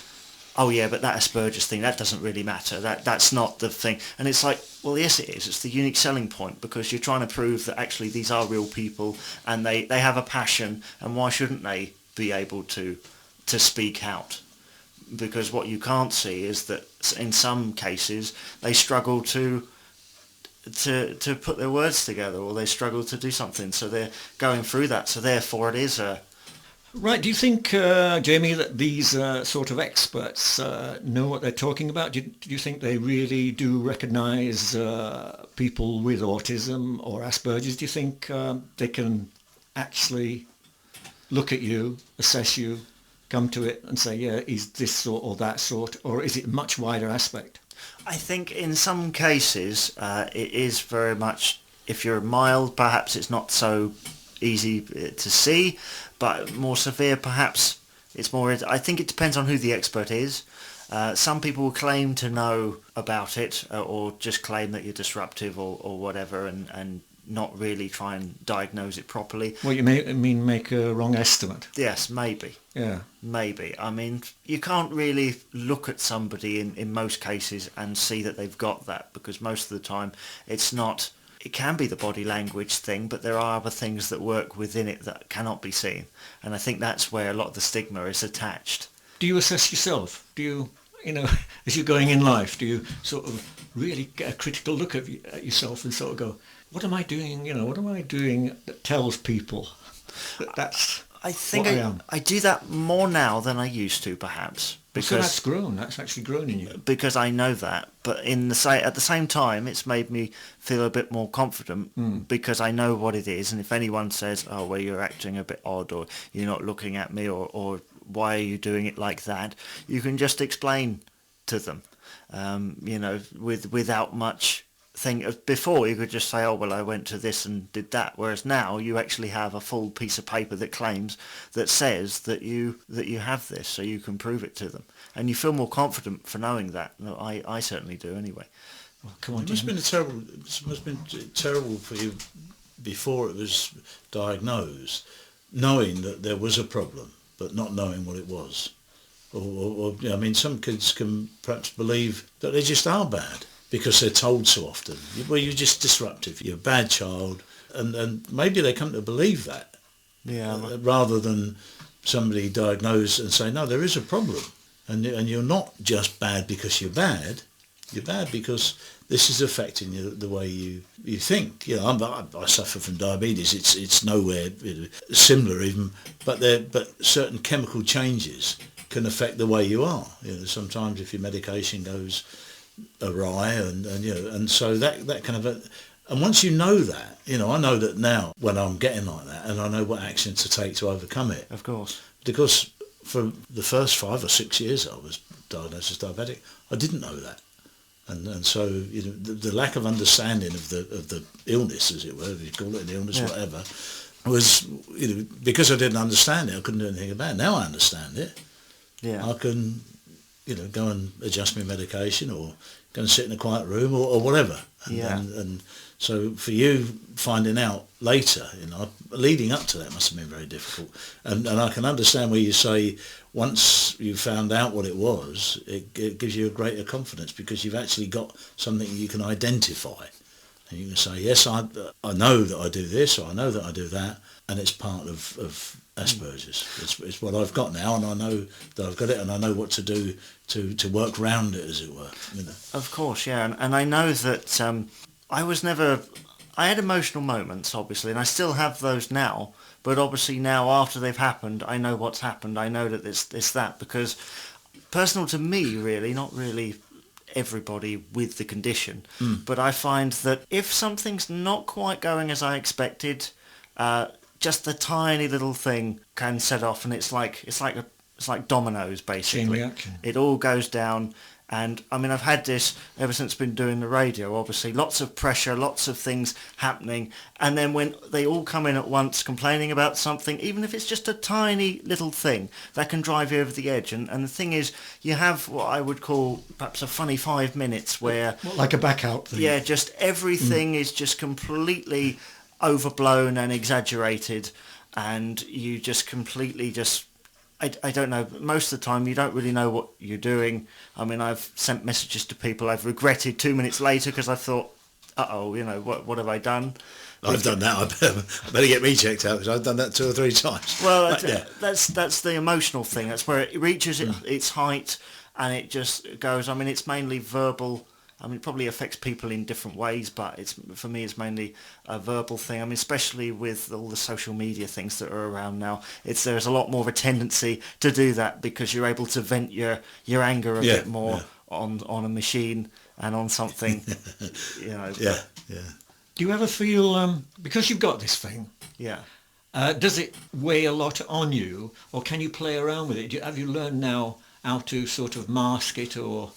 [SPEAKER 7] oh yeah, but that Asperger's thing, that doesn't really matter. That's not the thing. And it's like, well, yes, it is. It's the unique selling point, because you're trying to prove that actually these are real people and they have a passion, and why shouldn't they be able to speak out? Because what you can't see is that in some cases they struggle to put their words together, or they struggle to do something. So they're going through that. So therefore it is a...
[SPEAKER 4] Right, do you think, Jamie, that these sort of experts know what they're talking about? Do you think they really do recognise people with autism or Asperger's? Do you think they can actually look at you, assess you, come to it and say, yeah, is this sort or that sort, or is it a much wider aspect?
[SPEAKER 7] I think in some cases it is very much, if you're mild, perhaps it's not so easy to see, but more severe, perhaps it's more... I think it depends on who the expert is. Some people will claim to know about it, or just claim that you're disruptive or whatever, and not really try and diagnose it properly.
[SPEAKER 4] Well, you mean make a wrong estimate?
[SPEAKER 7] Yes, maybe.
[SPEAKER 4] Yeah.
[SPEAKER 7] Maybe. I mean, you can't really look at somebody in most cases and see that they've got that, because most of the time it's not... It can be the body language thing, but there are other things that work within it that cannot be seen. And I think that's where a lot of the stigma is attached.
[SPEAKER 4] Do you assess yourself? Do you, as you're going in life, do you sort of really get a critical look at yourself and sort of go, what am I doing? What am I doing that tells people that that's
[SPEAKER 7] I think
[SPEAKER 4] what I am?
[SPEAKER 7] I do that more now than I used to, perhaps. Because
[SPEAKER 4] so that's grown. That's actually grown in you.
[SPEAKER 7] Because I know that, but at the same time, it's made me feel a bit more confident, because I know what it is. And if anyone says, "Oh, well, you're acting a bit odd," or "You're not looking at me," or "Why are you doing it like that?" you can just explain to them, without much thing. Before, you could just say, "Oh, well, I went to this and did that," whereas now you actually have a full piece of paper that says that you have this, so you can prove it to them, and you feel more confident for knowing that. I certainly do anyway.
[SPEAKER 4] Well, come on,
[SPEAKER 8] it must have been terrible for you before it was diagnosed, knowing that there was a problem but not knowing what it was, or I mean, some kids can perhaps believe that they just are bad because they're told so often, well, you're just disruptive, you're a bad child, and maybe they come to believe that, rather than somebody diagnose and say, no, there is a problem, and you're not just bad because you're bad because this is affecting you, the way you think. I suffer from diabetes. It's nowhere similar even, but certain chemical changes can affect the way you are. Sometimes if your medication goes awry, and so that kind of and once you know that, I know that now when I'm getting like that, and I know what action to take to overcome it.
[SPEAKER 7] Of course.
[SPEAKER 8] Because for the first 5 or 6 years I was diagnosed as diabetic, I didn't know that, and so the lack of understanding of the illness, as it were, if you call it an illness, whatever, was because I didn't understand it, I couldn't do anything about it. Now I understand it. Yeah. I can go and adjust my medication, or go and sit in a quiet room, or whatever. And so for you finding out later, leading up to that must have been very difficult. And I can understand where you say once you found out what it was, it gives you a greater confidence, because you've actually got something you can identify. And you can say, yes, I know that I do this, or I know that I do that, and it's part of Asperger's. It's what I've got now, and I know that I've got it, and I know what to do to work around it, as it were.
[SPEAKER 7] Of course, yeah, and I know that I had emotional moments, obviously, and I still have those now, but obviously now, after they've happened, I know what's happened. I know that it's that, because personal to me, really, not really everybody with the condition, but I find that if something's not quite going as I expected, just a tiny little thing can set off, and it's like dominoes basically.
[SPEAKER 4] Chain reaction.
[SPEAKER 7] It all goes down. And I mean, I've had this ever since I've been doing the radio, obviously. Lots of pressure, lots of things happening. And then when they all come in at once complaining about something, even if it's just a tiny little thing, that can drive you over the edge. And the thing is, you have what I would call perhaps a funny 5 minutes where...
[SPEAKER 9] What, like a back out thing?
[SPEAKER 7] Yeah, just everything is just completely overblown and exaggerated. And you just completely just... I don't know, most of the time you don't really know what you're doing. I mean, I've sent messages to people I've regretted 2 minutes later because I thought, what have I done?
[SPEAKER 8] I've done that. I better get me checked out because I've done that 2 or 3 times.
[SPEAKER 7] Well, that's the emotional thing. That's where it reaches its height and it just goes. I mean, it's mainly verbal. I mean, it probably affects people in different ways, but for me, it's mainly a verbal thing. I mean, especially with all the social media things that are around now, there's a lot more of a tendency to do that because you're able to vent your anger a bit more on a machine and on something,
[SPEAKER 8] Yeah.
[SPEAKER 4] Do you ever feel, because you've got this thing, does it weigh a lot on you, or can you play around with it? Have you learned now how to sort of mask it or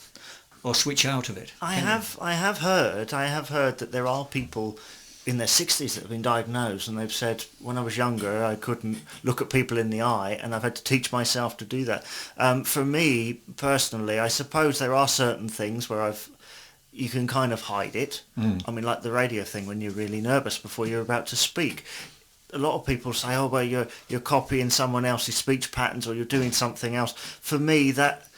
[SPEAKER 4] switch out of it? I
[SPEAKER 7] have heard that there are people in their 60s that have been diagnosed, and they've said, when I was younger, I couldn't look at people in the eye, and I've had to teach myself to do that. For me, personally, I suppose there are certain things where you can kind of hide it. I mean, like the radio thing, when you're really nervous before you're about to speak. A lot of people say, oh, well, you're copying someone else's speech patterns or you're doing something else. For me, that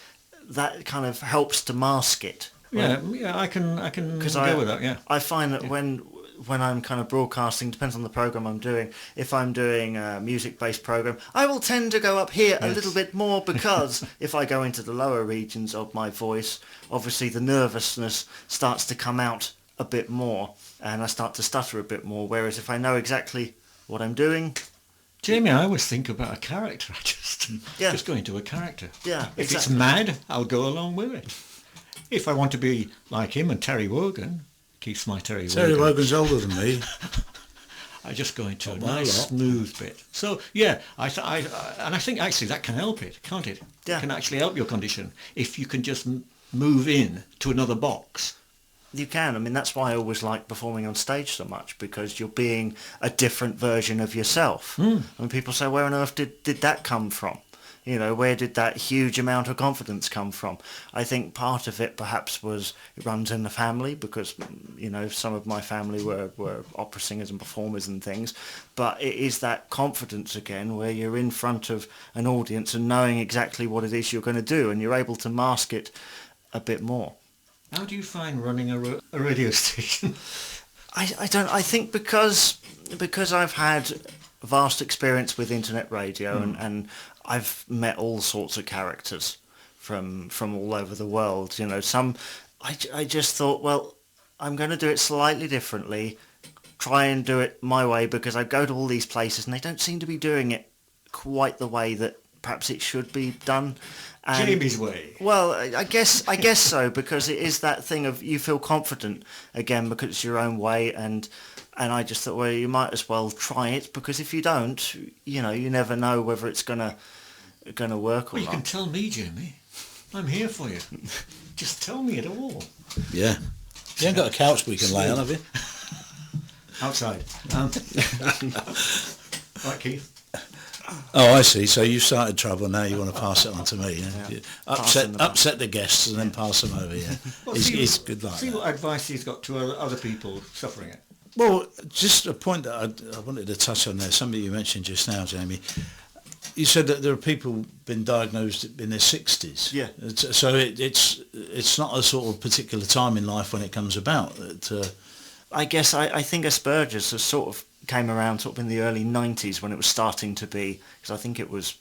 [SPEAKER 7] kind of helps to mask it.
[SPEAKER 4] Yeah, I can go with that, yeah.
[SPEAKER 7] I find that when I'm kind of broadcasting, depends on the program I'm doing. If I'm doing a music-based program, I will tend to go up here a little bit more because if I go into the lower regions of my voice, obviously the nervousness starts to come out a bit more and I start to stutter a bit more. Whereas if I know exactly what I'm doing...
[SPEAKER 4] Jamie, I always think about a character. I just go into a character.
[SPEAKER 7] Yeah,
[SPEAKER 4] if it's mad, I'll go along with it. If I want to be like him and Terry Wogan, keeps my Terry Wogan.
[SPEAKER 8] Terry Wogan's older than me.
[SPEAKER 4] I just go into a nice smooth bit. So yeah, I think actually that can help it, can't it?
[SPEAKER 7] Yeah.
[SPEAKER 4] It can actually help your condition if you can just move in to another box.
[SPEAKER 7] You can. I mean, that's why I always like performing on stage so much, because you're being a different version of yourself. And people say, where on earth did that come from? You know, where did that huge amount of confidence come from? I think part of it perhaps it runs in the family because, you know, some of my family were opera singers and performers and things. But it is that confidence again where you're in front of an audience and knowing exactly what it is you're going to do and you're able to mask it a bit more.
[SPEAKER 4] How do you find running a radio station?
[SPEAKER 7] I think because I've had vast experience with internet radio and I've met all sorts of characters from all over the world. You know, I just thought, well, I'm going to do it slightly differently, try and do it my way, because I go to all these places and they don't seem to be doing it quite the way that perhaps it should be done. And,
[SPEAKER 4] Jamie's way.
[SPEAKER 7] Well, I guess so, because it is that thing of you feel confident again because it's your own way, and I just thought, well, you might as well try it, because if you don't, you know, you never know whether it's gonna work or not.
[SPEAKER 4] Well, you can tell me, Jamie. I'm here for you. Just tell me it all.
[SPEAKER 8] Yeah. You ain't got a couch we can lay on, have you?
[SPEAKER 4] Outside. Right, Keith.
[SPEAKER 8] Oh, I see. So you started trouble, now you want to pass it on to me. Yeah? Upset the guests and then pass them over, yeah.
[SPEAKER 4] Well,
[SPEAKER 8] it's good like
[SPEAKER 4] See
[SPEAKER 8] that.
[SPEAKER 4] what advice he's got to other people suffering it.
[SPEAKER 8] Well, just a point that I wanted to touch on there, something you mentioned just now, Jamie. You said that there are people been diagnosed in their 60s.
[SPEAKER 7] Yeah.
[SPEAKER 8] So it's not a sort of particular time in life when it comes about.
[SPEAKER 7] I guess I think Asperger's has sort of came around sort of in the early 90s when it was starting to be, because I think it was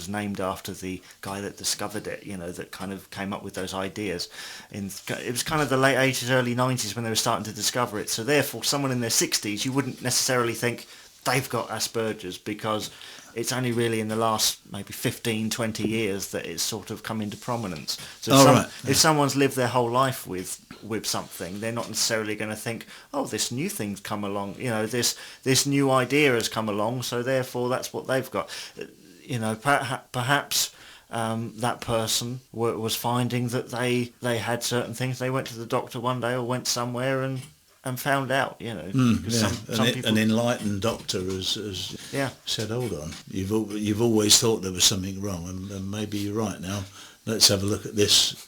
[SPEAKER 7] named after the guy that discovered it, you know, that kind of came up with those ideas. It was kind of the late 80s, early 90s when they were starting to discover it. So therefore, someone in their 60s, you wouldn't necessarily think they've got Asperger's, because it's only really in the last maybe 15, 20 years that it's sort of come into prominence. So if someone's lived their whole life with with something, they're not necessarily going to think, oh, this new thing's come along, this new idea has come along, so therefore that's what they've got. Perhaps that person was finding that they had certain things. They went to the doctor one day or went somewhere and found out, Some people...
[SPEAKER 8] An enlightened doctor has said, hold on, you've always thought there was something wrong, and maybe you're right now. Let's have a look at this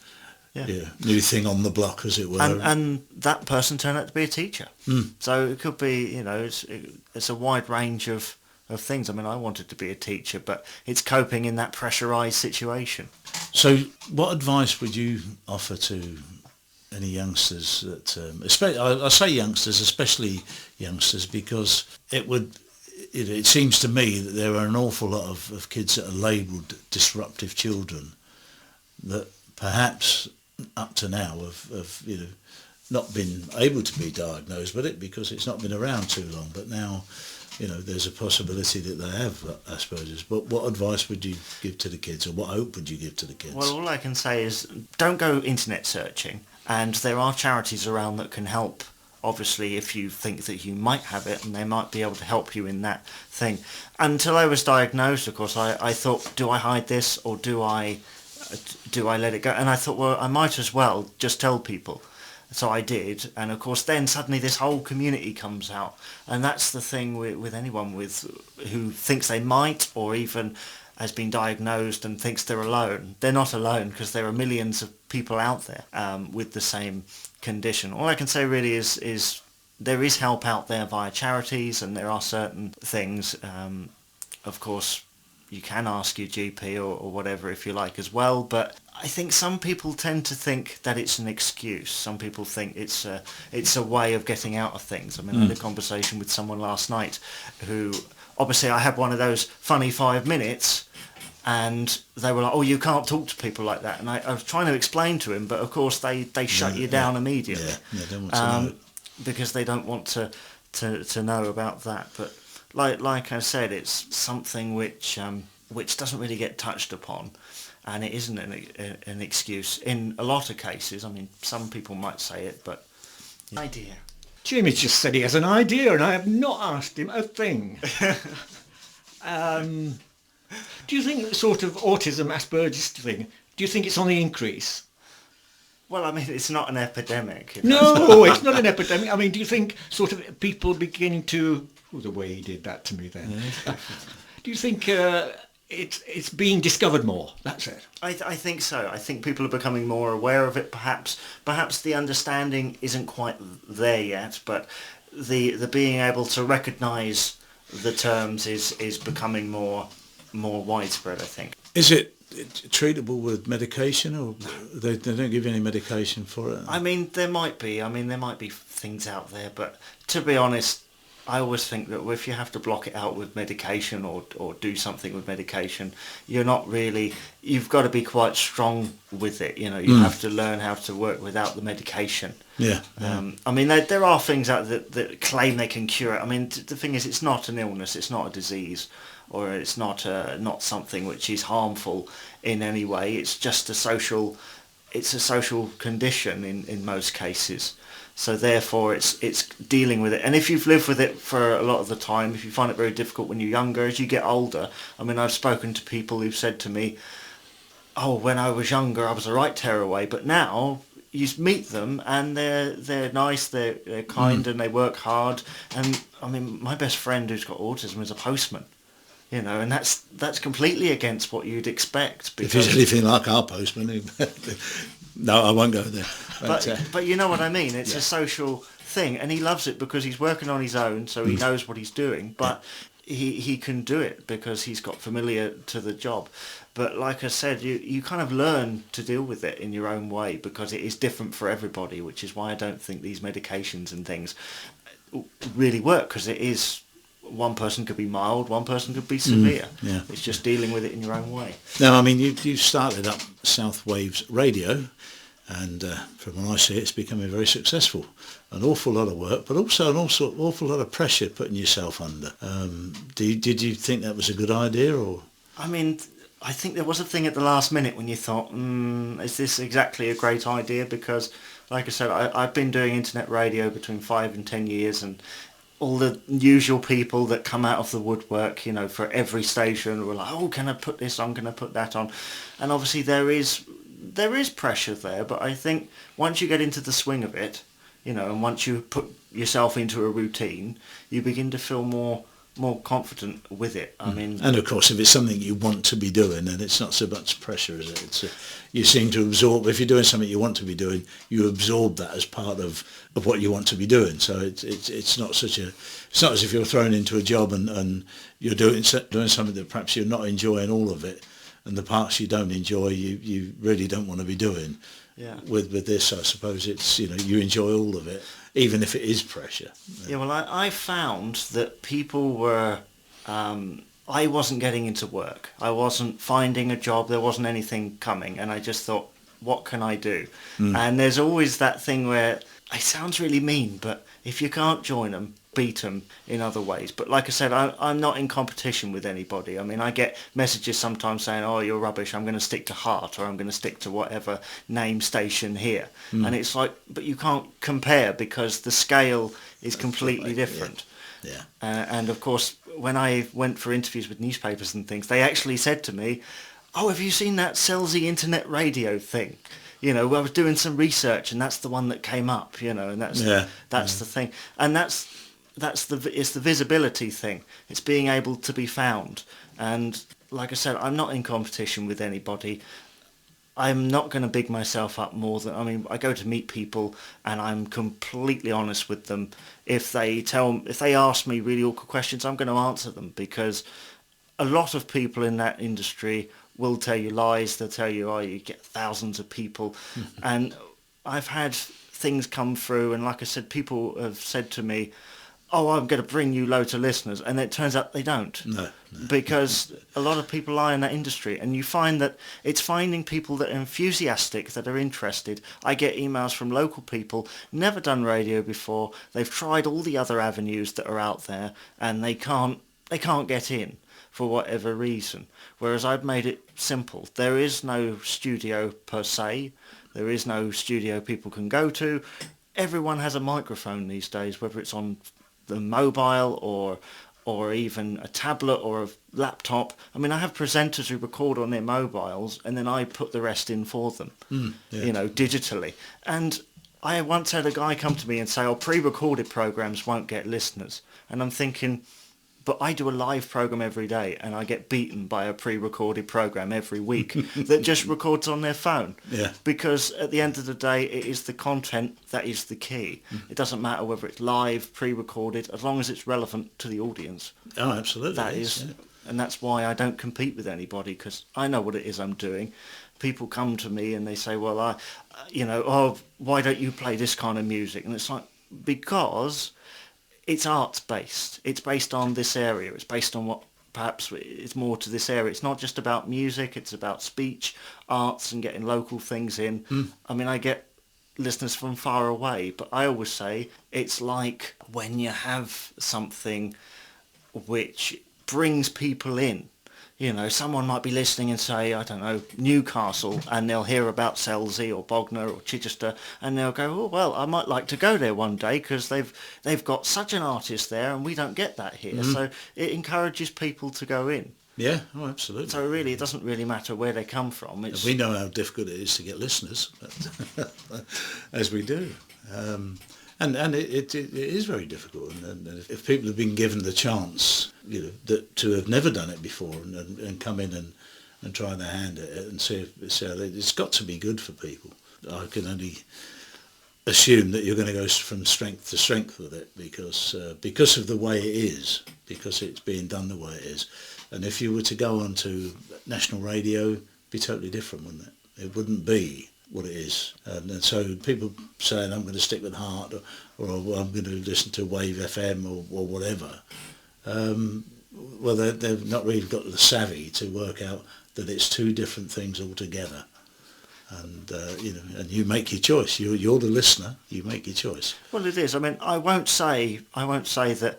[SPEAKER 8] new thing on the block, as it were.
[SPEAKER 7] And that person turned out to be a teacher. So it could be, it's a wide range of things. I mean, I wanted to be a teacher, but it's coping in that pressurised situation.
[SPEAKER 8] So what advice would you offer to any youngsters that, I say youngsters, especially youngsters, because it seems to me that there are an awful lot of kids that are labelled disruptive children that perhaps up to now have not been able to be diagnosed with it because it's not been around too long, but now there's a possibility that they have Asperger's. But what advice would you give to the kids, or what hope would you give to the kids?
[SPEAKER 7] Well, all I can say is don't go internet searching, and there are charities around that can help, obviously, if you think that you might have it, and they might be able to help you in that thing. Until I was diagnosed, of course, I thought, do I hide this, or do I let it go? And I thought, well, I might as well just tell people. So I did, and of course then suddenly this whole community comes out, and that's the thing with anyone who thinks they might, or even has been diagnosed and thinks they're alone. They're not alone, because there are millions of people out there with the same condition. All I can say really is there is help out there via charities, and there are certain things. Of course, you can ask your GP or whatever if you like as well, but I think some people tend to think that it's an excuse. Some people think it's a way of getting out of things. I mean, I had a conversation with someone last night who, obviously I had one of those funny 5 minutes, and they were like, oh, you can't talk to people like that. And I was trying to explain to him, but of course they shut you down immediately.
[SPEAKER 8] Yeah, they don't want to know.
[SPEAKER 7] Because they don't want to know about that. But like I said, it's something which doesn't really get touched upon, and it isn't an excuse in a lot of cases. I mean, some people might say it, but idea.
[SPEAKER 4] Jamie just said he has an idea, and I have not asked him a thing. Do you think the sort of autism, Asperger's thing, do you think it's on the increase?
[SPEAKER 7] Well, I mean, it's not an epidemic.
[SPEAKER 4] No, it's not an epidemic. I mean, do you think sort of people beginning to... Oh, the way he did that to me then. Yeah. Do you think it's being discovered more? That's it.
[SPEAKER 7] I think so. I think people are becoming more aware of it. Perhaps the understanding isn't quite there yet, but the being able to recognise the terms is becoming more widespread, I think.
[SPEAKER 8] Is it treatable with medication, or they don't give you any medication for it?
[SPEAKER 7] I mean, there might be things out there, but to be honest, I always think that if you have to block it out with medication or do something with medication, you've got to be quite strong with it. You have to learn how to work without the medication.
[SPEAKER 8] Yeah.
[SPEAKER 7] I mean, there are things out that claim they can cure it. I mean, the thing is, it's not an illness, it's not a disease, or it's not something which is harmful in any way. It's just a social condition in most cases. So therefore it's dealing with it. And if you've lived with it for a lot of the time, if you find it very difficult when you're younger, as you get older, I mean, I've spoken to people who've said to me, oh, when I was younger I was a right tearaway, but now you meet them and they're nice, they're kind, and they work hard. And I mean, my best friend who's got autism is a postman. And that's completely against what you'd expect.
[SPEAKER 8] If he's anything like our postman, no, I won't go there.
[SPEAKER 7] But you know what I mean. It's a social thing, and he loves it because he's working on his own, so he knows what he's doing. But he can do it because he's got familiar to the job. But like I said, you kind of learn to deal with it in your own way because it is different for everybody, which is why I don't think these medications and things really work, because it is. One person could be mild, one person could be severe. It's just dealing with it in your own way.
[SPEAKER 8] Now, I mean, you started up South Waves Radio, and from what I see, it's becoming very successful. An awful lot of work, but also an awful lot of pressure putting yourself under. Did you think that was a good idea, or?
[SPEAKER 7] I mean, I think there was a thing at the last minute when you thought, is this exactly a great idea? Because, like I said, I've been doing internet radio between 5 and 10 years, and all the usual people that come out of the woodwork, you know, for every station were like, oh, can I put this on? Can I put that on? And obviously there is pressure there, but I think once you get into the swing of it, you know, and once you put yourself into a routine, you begin to feel more confident with it. I mean,
[SPEAKER 8] and of course, if it's something you want to be doing, then it's not so much pressure, is it? It's you seem to absorb. If you're doing something you want to be doing, you absorb that as part of what you want to be doing. So it's not such a. It's not as if you're thrown into a job and you're doing something that perhaps you're not enjoying all of it, and the parts you don't enjoy, you really don't want to be doing.
[SPEAKER 7] Yeah.
[SPEAKER 8] With this, I suppose it's, you know, you enjoy all of it, even if it is pressure.
[SPEAKER 7] Yeah, well, I found that people were... I wasn't getting into work. I wasn't finding a job. There wasn't anything coming. And I just thought, what can I do? And there's always that thing where, it sounds really mean, but if you can't join them, beat them in other ways. But like I said, I'm not in competition with anybody. I mean, I get messages sometimes saying, oh, you're rubbish, I'm going to stick to Heart, or I'm going to stick to whatever name station here. And it's like, but you can't compare because the scale is completely different.
[SPEAKER 8] Yeah.
[SPEAKER 7] And of course, when I went for interviews with newspapers and things, they actually said to me, oh, have you seen that Selsey internet radio thing? You know, I was doing some research and that's the one that came up, you know, and that's the thing. And it's the visibility thing. It's being able to be found. And like I said, I'm not in competition with anybody. I'm not going to big myself up more than, I mean, I go to meet people and I'm completely honest with them. If they ask me really awkward questions, I'm going to answer them, because a lot of people in that industry will tell you lies. They'll tell you, oh, you get thousands of people. And I've had things come through, and like I said, people have said to me, oh, I'm going to bring you loads of listeners, and it turns out they don't. No. Because a lot of people lie in that industry, and you find that it's finding people that are enthusiastic, that are interested. I get emails from local people, never done radio before. They've tried all the other avenues that are out there, and they can't get in for whatever reason. Whereas I've made it simple. There is no studio per se. There is no studio people can go to. Everyone has a microphone these days, whether it's on the mobile or even a tablet or a laptop. I mean, I have presenters who record on their mobiles, and then I put the rest in for them, you know, digitally. And I once had a guy come to me and say, oh, pre-recorded programs won't get listeners. And I'm thinking, but I do a live program every day, and I get beaten by a pre-recorded program every week that just records on their phone. Yeah. Because at the end of the day, it is the content that is the key. It doesn't matter whether it's live, pre-recorded, as long as it's relevant to the audience.
[SPEAKER 8] Oh, absolutely.
[SPEAKER 7] That is, and that's why I don't compete with anybody, because I know what it is I'm doing. People come to me and they say, well, oh, why don't you play this kind of music? And it's like, because it's arts-based. It's based on this area. It's based on what perhaps is more to this area. It's not just about music. It's about speech, arts, and getting local things in. I mean, I get listeners from far away, but I always say it's like when you have something which brings people in. You know, someone might be listening and say, I don't know, Newcastle, and they'll hear about Selsey or Bognor or Chichester, and they'll go, oh, well, I might like to go there one day because they've got such an artist there and we don't get that here. So it encourages people to go in.
[SPEAKER 8] Yeah, oh, absolutely.
[SPEAKER 7] So really, it doesn't really matter where they come from.
[SPEAKER 8] We know how difficult it is to get listeners, as we do. And it is very difficult, and if people have been given the chance, you know, to have never done it before and come in and try their hand at it and see it's got to be good for people. I can only assume that you're going to go from strength to strength with it because of the way it is, because it's being done the way it is. And if you were to go on to national radio, it'd be totally different, wouldn't it? It wouldn't be what it is. And so people saying I'm going to stick with Heart or I'm going to listen to Wave FM or whatever, well, they've not really got the savvy to work out that it's two different things altogether. And and you make your choice. You're the listener. You make your choice.
[SPEAKER 7] Well, it is. I mean, I won't say that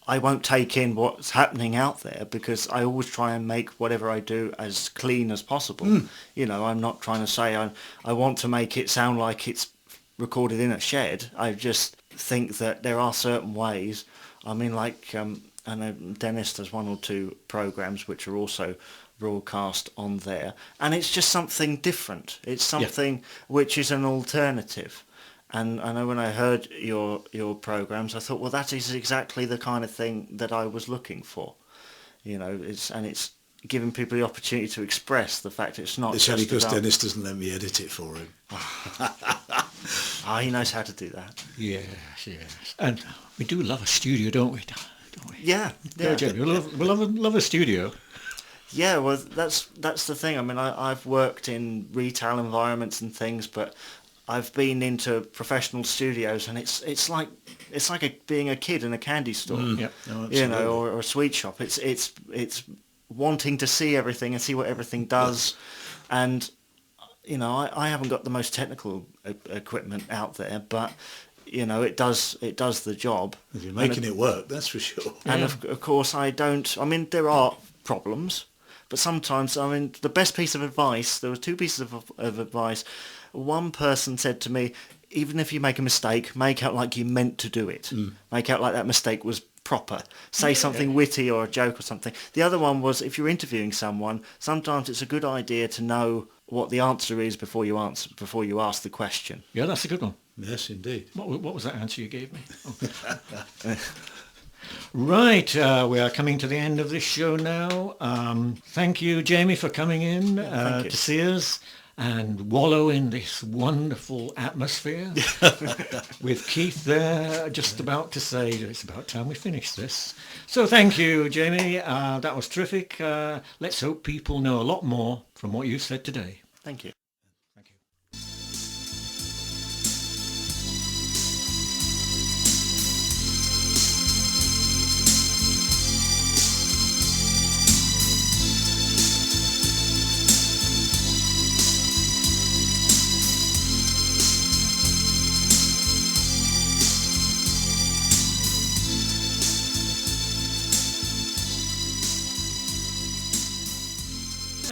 [SPEAKER 7] I won't take in what's happening out there, because I always try and make whatever I do as clean as possible. You know, I'm not trying to say I want to make it sound like it's recorded in a shed. I just think that there are certain ways. I mean, like, I know Dennis does 1 or 2 programs which are also broadcast on there, and it's just something different. It's something which is an alternative. And I know when I heard your programs, I thought, well, that is exactly the kind of thing that I was looking for. You know, it's giving people the opportunity to express the fact it's not.
[SPEAKER 8] It's only because
[SPEAKER 7] about...
[SPEAKER 8] Dennis doesn't let me edit it for him.
[SPEAKER 7] He knows how to do that.
[SPEAKER 4] Yes. And we do love a studio, don't we?
[SPEAKER 7] Yeah.
[SPEAKER 4] Jamie, we love a studio.
[SPEAKER 7] Yeah, well, that's the thing. I mean, I've worked in retail environments and things, but I've been into professional studios, and it's like being a kid in a candy store, you know, or a sweet shop. It's wanting to see everything and see what everything does, and you know, I haven't got the most technical equipment out there, but you know, it does the job.
[SPEAKER 8] You're making it work, that's for sure.
[SPEAKER 7] And of course, I don't. I mean, there are problems, but sometimes, I mean, the best piece of advice. There were 2 pieces of advice. One person said to me, even if you make a mistake, make out like you meant to do it. Make out like that mistake was proper. Say something witty or a joke or something. The other one was, if you're interviewing someone, sometimes it's a good idea to know what the answer is before you ask the question.
[SPEAKER 4] Yeah, that's a good one.
[SPEAKER 8] Yes, indeed.
[SPEAKER 4] What was that answer you gave me? Oh. Right, we are coming to the end of this show now. Thank you, Jamie, for coming in to see us and wallow in this wonderful atmosphere with Keith there just about to say it's about time we finish this. So thank you, Jamie. That was terrific. Let's hope people know a lot more from what you said today.
[SPEAKER 7] Thank you.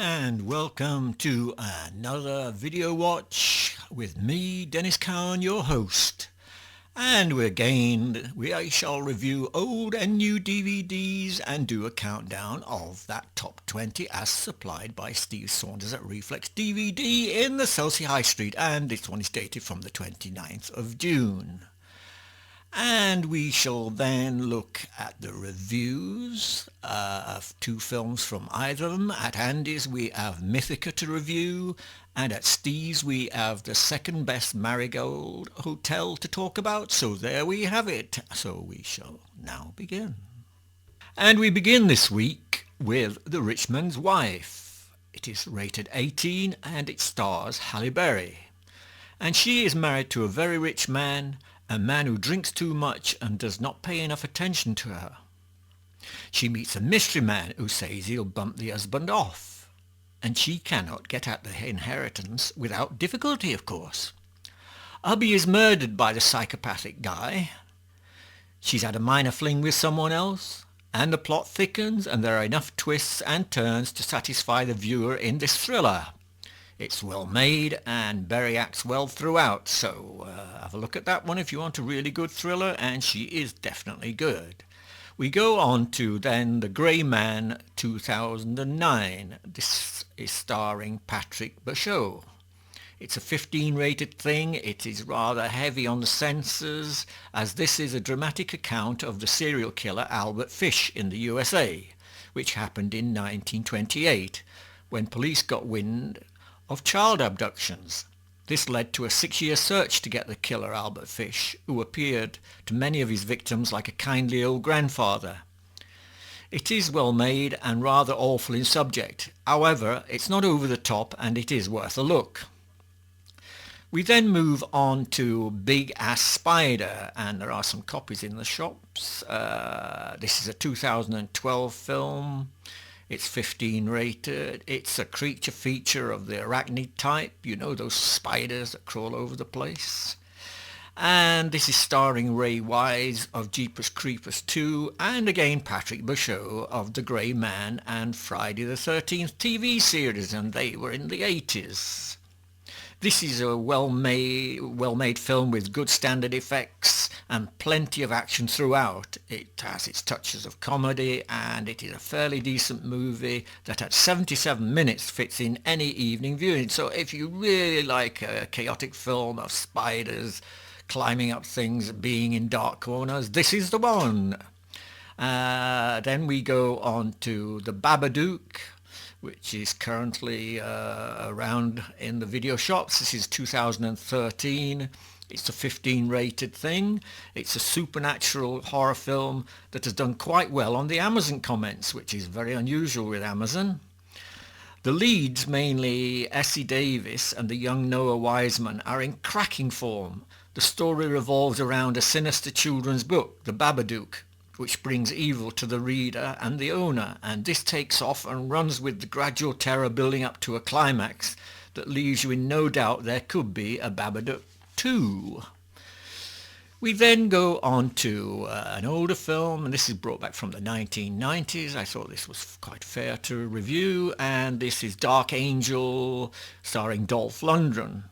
[SPEAKER 4] And welcome to another Video Watch with me, Dennis Cowan, your host. And we shall review old and new DVDs and do a countdown of that top 20 as supplied by Steve Saunders at Reflex DVD in the Selsey High Street. And this one is dated from the 29th of June. And we shall then look at the reviews of 2 films from either of them. At Andy's we have Mythica to review, and at Steve's we have the second best Marigold Hotel to talk about. So there we have it. So we shall now begin. And we begin this week with The Rich Man's Wife. It is rated 18 and it stars Halle Berry. And she is married to a very rich man, a man who drinks too much and does not pay enough attention to her. She meets a mystery man who says he'll bump the husband off, and she cannot get at the inheritance without difficulty, of course. Hubby is murdered by the psychopathic guy. She's had a minor fling with someone else, and the plot thickens, and there are enough twists and turns to satisfy the viewer in this thriller. It's well made, and Berry acts well throughout, so have a look at that one if you want a really good thriller, and she is definitely good. We go on to then The Grey Man 2009. This is starring Patrick Bachot. It's a 15 rated thing. It is rather heavy on the censors, as this is a dramatic account of the serial killer Albert Fish in the USA, which happened in 1928, when police got wind of child abductions. This led to a 6-year search to get the killer Albert Fish, who appeared to many of his victims like a kindly old grandfather. It is well made and rather awful in subject. However, it's not over the top and it is worth a look. We then move on to Big Ass Spider, and there are some copies in the shops. This is a 2012 film. It's 15 rated. It's a creature feature of the arachnid type. You know, those spiders that crawl over the place. And this is starring Ray Wise of Jeepers Creepers 2 and again Patrick Bouchot of The Grey Man and Friday the 13th TV series, and they were in the 80s. This is a well-made film with good standard effects and plenty of action throughout. It has its touches of comedy, and it is a fairly decent movie that at 77 minutes fits in any evening viewing. So if you really like a chaotic film of spiders climbing up things, being in dark corners, this is the one. Then we go on to The Babadook, which is currently around in the video shops. This is 2013. It's a 15 rated thing. It's a supernatural horror film that has done quite well on the Amazon comments, which is very unusual with Amazon. The leads, mainly Essie Davis and the young Noah Wiseman, are in cracking form. The story revolves around a sinister children's book, The Babadook, which brings evil to the reader and the owner, and this takes off and runs with the gradual terror building up to a climax that leaves you in no doubt there could be a Babadook 2. We then go on to an older film, and this is brought back from the 1990s. I thought this was quite fair to review, and this is Dark Angel, starring Dolph Lundgren.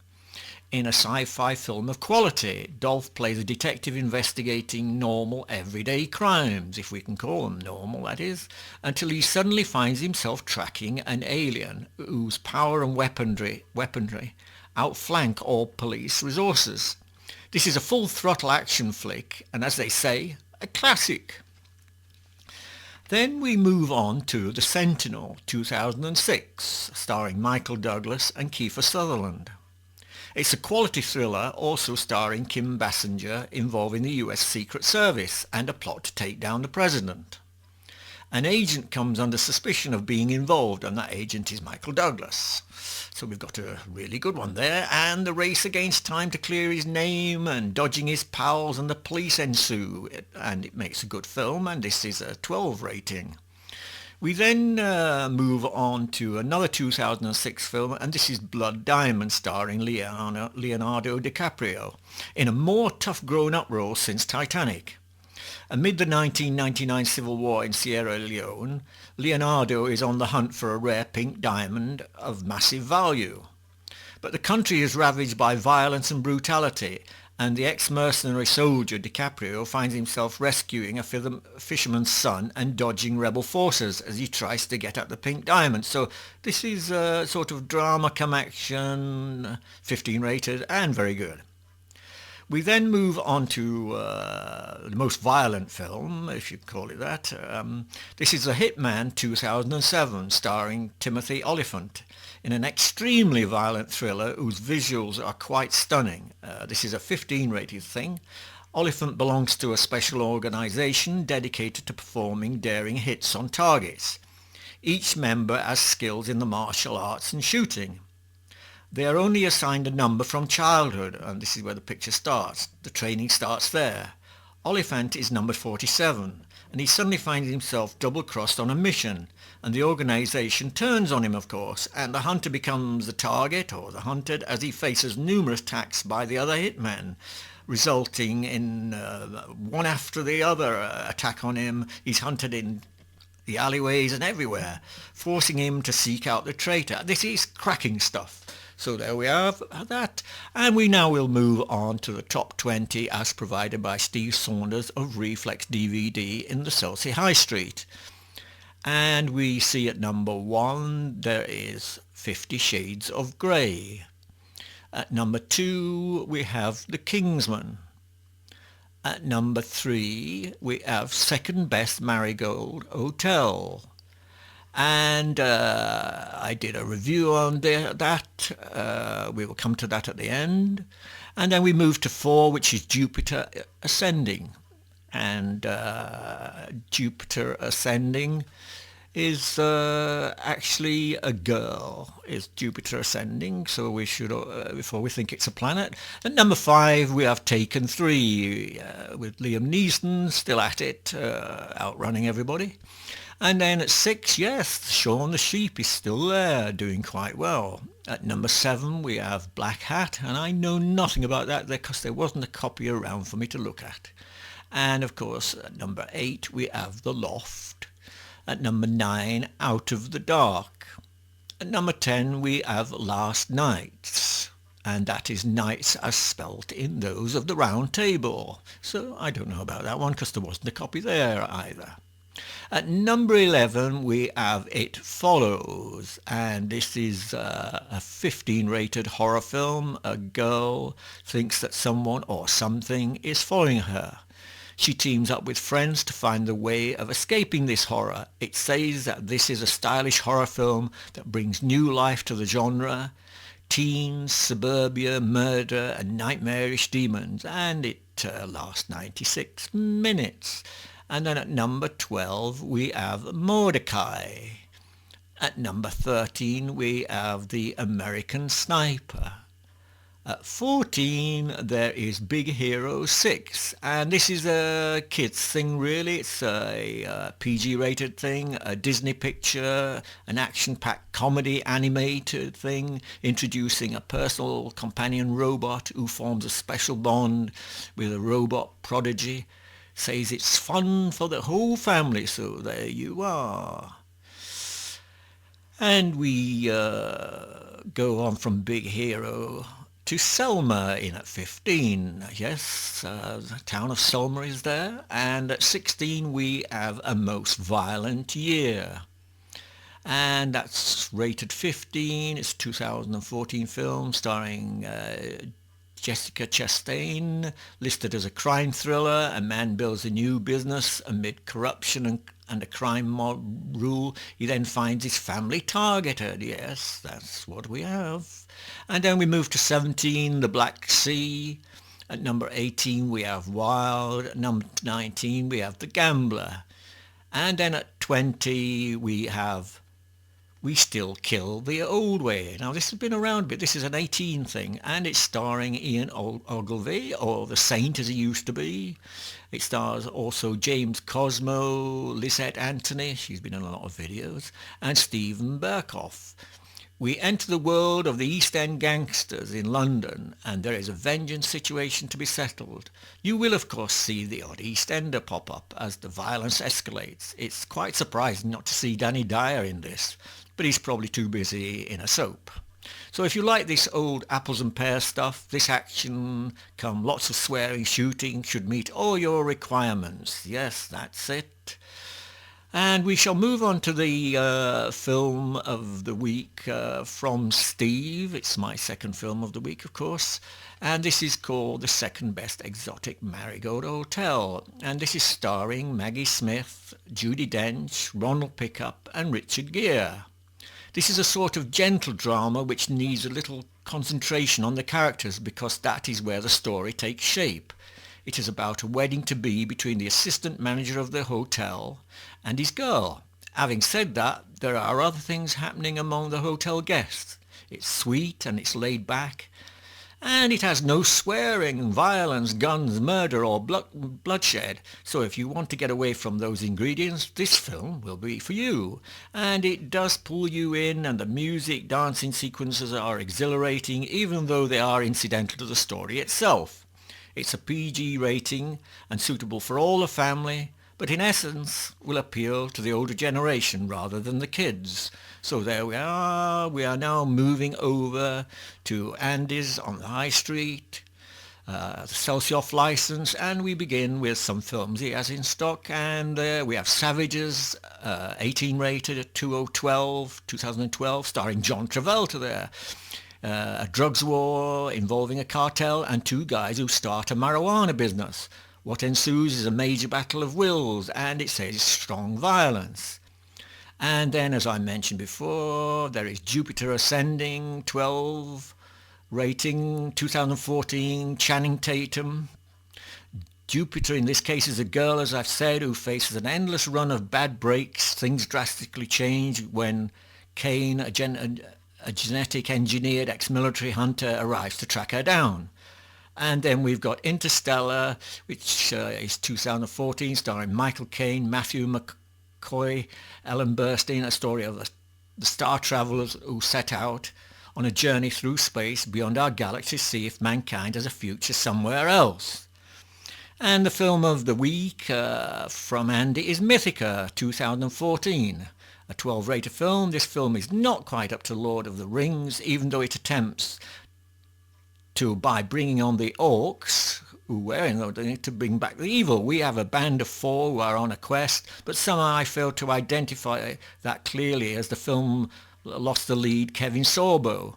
[SPEAKER 4] In a sci-fi film of quality, Dolph plays a detective investigating normal, everyday crimes, if we can call them normal, that is, until he suddenly finds himself tracking an alien whose power and weaponry outflank all police resources. This is a full-throttle action flick, and as they say, a classic. Then we move on to The Sentinel, 2006, starring Michael Douglas and Kiefer Sutherland. It's a quality thriller also starring Kim Basinger, involving the US Secret Service and a plot to take down the president. An agent comes under suspicion of being involved, and that agent is Michael Douglas. So we've got a really good one there, and the race against time to clear his name and dodging his pals and the police ensue, and it makes a good film, and this is a 12 rating. We then move on to another 2006 film, and this is Blood Diamond, starring Leonardo DiCaprio, in a more tough grown-up role since Titanic. Amid the 1999 civil war in Sierra Leone, Leonardo is on the hunt for a rare pink diamond of massive value. But the country is ravaged by violence and brutality, and the ex-mercenary soldier DiCaprio finds himself rescuing a fisherman's son and dodging rebel forces as he tries to get at the pink diamond. So this is a sort of drama come action, 15 rated, and very good. We then move on to the most violent film, if you call it that. This is The Hitman, 2007, starring Timothy Olyphant, in an extremely violent thriller whose visuals are quite stunning. This is a 15 rated thing. Olyphant belongs to a special organisation dedicated to performing daring hits on targets. Each member has skills in the martial arts and shooting. They are only assigned a number from childhood, and this is where the picture starts. The training starts there. Olyphant is number 47, and he suddenly finds himself double-crossed on a mission, and the organisation turns on him, of course, and the hunter becomes the target, or the hunted, as he faces numerous attacks by the other hitmen, resulting in one after the other attack on him. He's hunted in the alleyways and everywhere, forcing him to seek out the traitor. This is cracking stuff. So there we have that. And we now will move on to the top 20 as provided by Steve Saunders of Reflex DVD in the Selsey High Street. And we see at number 1 there is 50 Shades of Grey. At number 2 we have The Kingsman. At number 3 we have Second Best Marigold Hotel. And I did a review on that. We will come to that at the end. And then we move to 4, which is Jupiter Ascending. And Jupiter Ascending is actually a girl, is Jupiter Ascending, so we should, before we think it's a planet. At number 5 we have Taken 3, with Liam Neeson still at it, outrunning everybody. And then at 6, yes, Shaun the Sheep is still there, doing quite well. At number 7 we have Black Hat, and I know nothing about that because there wasn't a copy around for me to look at. And of course at number 8 we have The Loft. At number 9, Out of the Dark. At number 10 we have Last Nights, and that is nights as spelt in those of the Round Table. So I don't know about that one because there wasn't a copy there either. At number 11 we have It Follows, and this is a 15 rated horror film. A girl thinks that someone or something is following her. She teams up with friends to find the way of escaping this horror. It says that this is a stylish horror film that brings new life to the genre. Teens, suburbia, murder and nightmarish demons, and it lasts 96 minutes. And then at number 12 we have Mordecai. At number 13 we have The American Sniper. At 14 there is Big Hero 6, and this is a kids thing really. It's a PG rated thing, a Disney picture, an action-packed comedy animated thing introducing a personal companion robot who forms a special bond with a robot prodigy. Says it's fun for the whole family, so there you are. And we go on from Big Hero to Selma in at 15. Yes, the town of Selma is there. And at 16 we have A Most Violent Year. And that's rated 15. It's a 2014 film starring Jessica Chastain, listed as a crime thriller. A man builds a new business amid corruption and a crime mob rule. He then finds his family targeted. Yes, that's what we have. And then we move to 17, The Black Sea. At number 18 we have Wild. At number 19 we have The Gambler. And then at 20 we have We Still Kill the Old Way. Now this has been around a bit. This is an 18 thing, and it's starring Ian Ogilvy, or the Saint as he used to be. It stars also James Cosmo, Lisette Anthony, she's been in a lot of videos, and Stephen Burkoff. We enter the world of the East End gangsters in London, and there is a vengeance situation to be settled. You will of course see the odd East Ender pop up as the violence escalates. It's quite surprising not to see Danny Dyer in this, but he's probably too busy in a soap. So if you like this old apples and pears stuff, this action, come lots of swearing, shooting, should meet all your requirements. Yes, that's it. And we shall move on to the film of the week from Steve. It's my second film of the week, of course. And this is called The Second Best Exotic Marigold Hotel. And this is starring Maggie Smith, Judi Dench, Ronald Pickup and Richard Gere. This is a sort of gentle drama which needs a little concentration on the characters because that is where the story takes shape. It is about a wedding-to-be between the assistant manager of the hotel and his girl. Having said that, there are other things happening among the hotel guests. It's sweet and it's laid back, and it has no swearing, violence, guns, murder or bloodshed. So if you want to get away from those ingredients, this film will be for you. And it does pull you in, and the music, dancing sequences are exhilarating even though they are incidental to the story itself. It's a PG rating and suitable for all the family, but in essence will appeal to the older generation rather than the kids. So there we are now moving over to Andy's on the High Street, the Selsey off licence, and we begin with some films he has in stock. And we have Savages, 18 rated at 2012, starring John Travolta there. A drugs war involving a cartel and two guys who start a marijuana business. What ensues is a major battle of wills, and it says strong violence. And then, as I mentioned before, there is Jupiter Ascending, 12 rating, 2014, Channing Tatum. Jupiter in this case is a girl, as I've said, who faces an endless run of bad breaks. Things drastically change when Kane, a genetic engineered ex-military hunter, arrives to track her down. And then we've got Interstellar, which is 2014, starring Michael Caine, Matthew McCoy, Ellen Burstyn, a story of the star travelers who set out on a journey through space beyond our galaxy to see if mankind has a future somewhere else. And the film of the week from Andy is Mythica 2014, a 12-rated film. This film is not quite up to Lord of the Rings, even though it attempts to, by bringing on the orcs, who were in order to bring back the evil. We have a band of 4 who are on a quest, but somehow I failed to identify that clearly as the film lost the lead, Kevin Sorbo,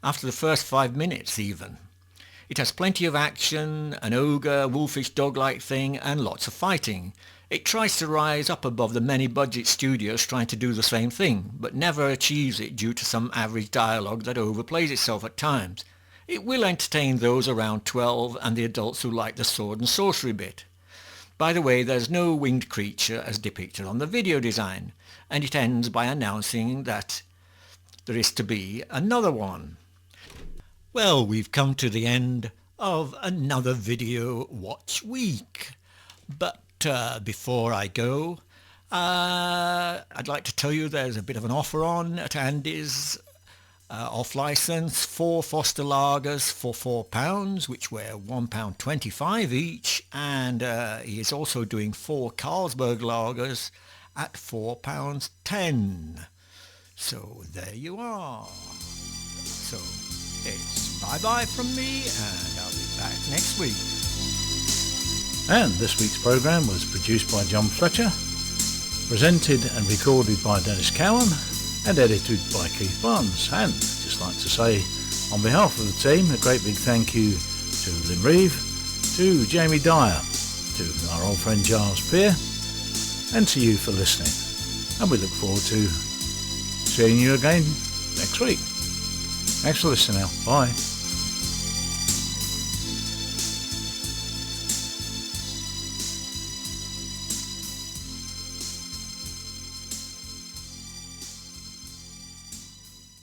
[SPEAKER 4] after the first 5 minutes even. It has plenty of action, an ogre, wolfish dog-like thing, and lots of fighting. It tries to rise up above the many budget studios trying to do the same thing, but never achieves it due to some average dialogue that overplays itself at times. It will entertain those around 12 and the adults who like the sword and sorcery bit. By the way, there's no winged creature as depicted on the video design, and it ends by announcing that there is to be another one. Well, we've come to the end of another Video Watch week, but before I go, I'd like to tell you there's a bit of an offer on at Andy's off-licence, 4 Foster Lagers for £4, which were £1.25 each, and he is also doing 4 Carlsberg Lagers at £4.10. So there you are. So it's bye-bye from me, and I'll be back next week.
[SPEAKER 8] And this week's programme was produced by John Fletcher, presented and recorded by Dennis Cowan, and edited by Keith Barnes. And just like to say, on behalf of the team, a great big thank you to Lynn Reeve, to Jamie Dyer, to our old friend Giles Peare, and to you for listening. And we look forward to seeing you again next week. Thanks for listening now. Bye.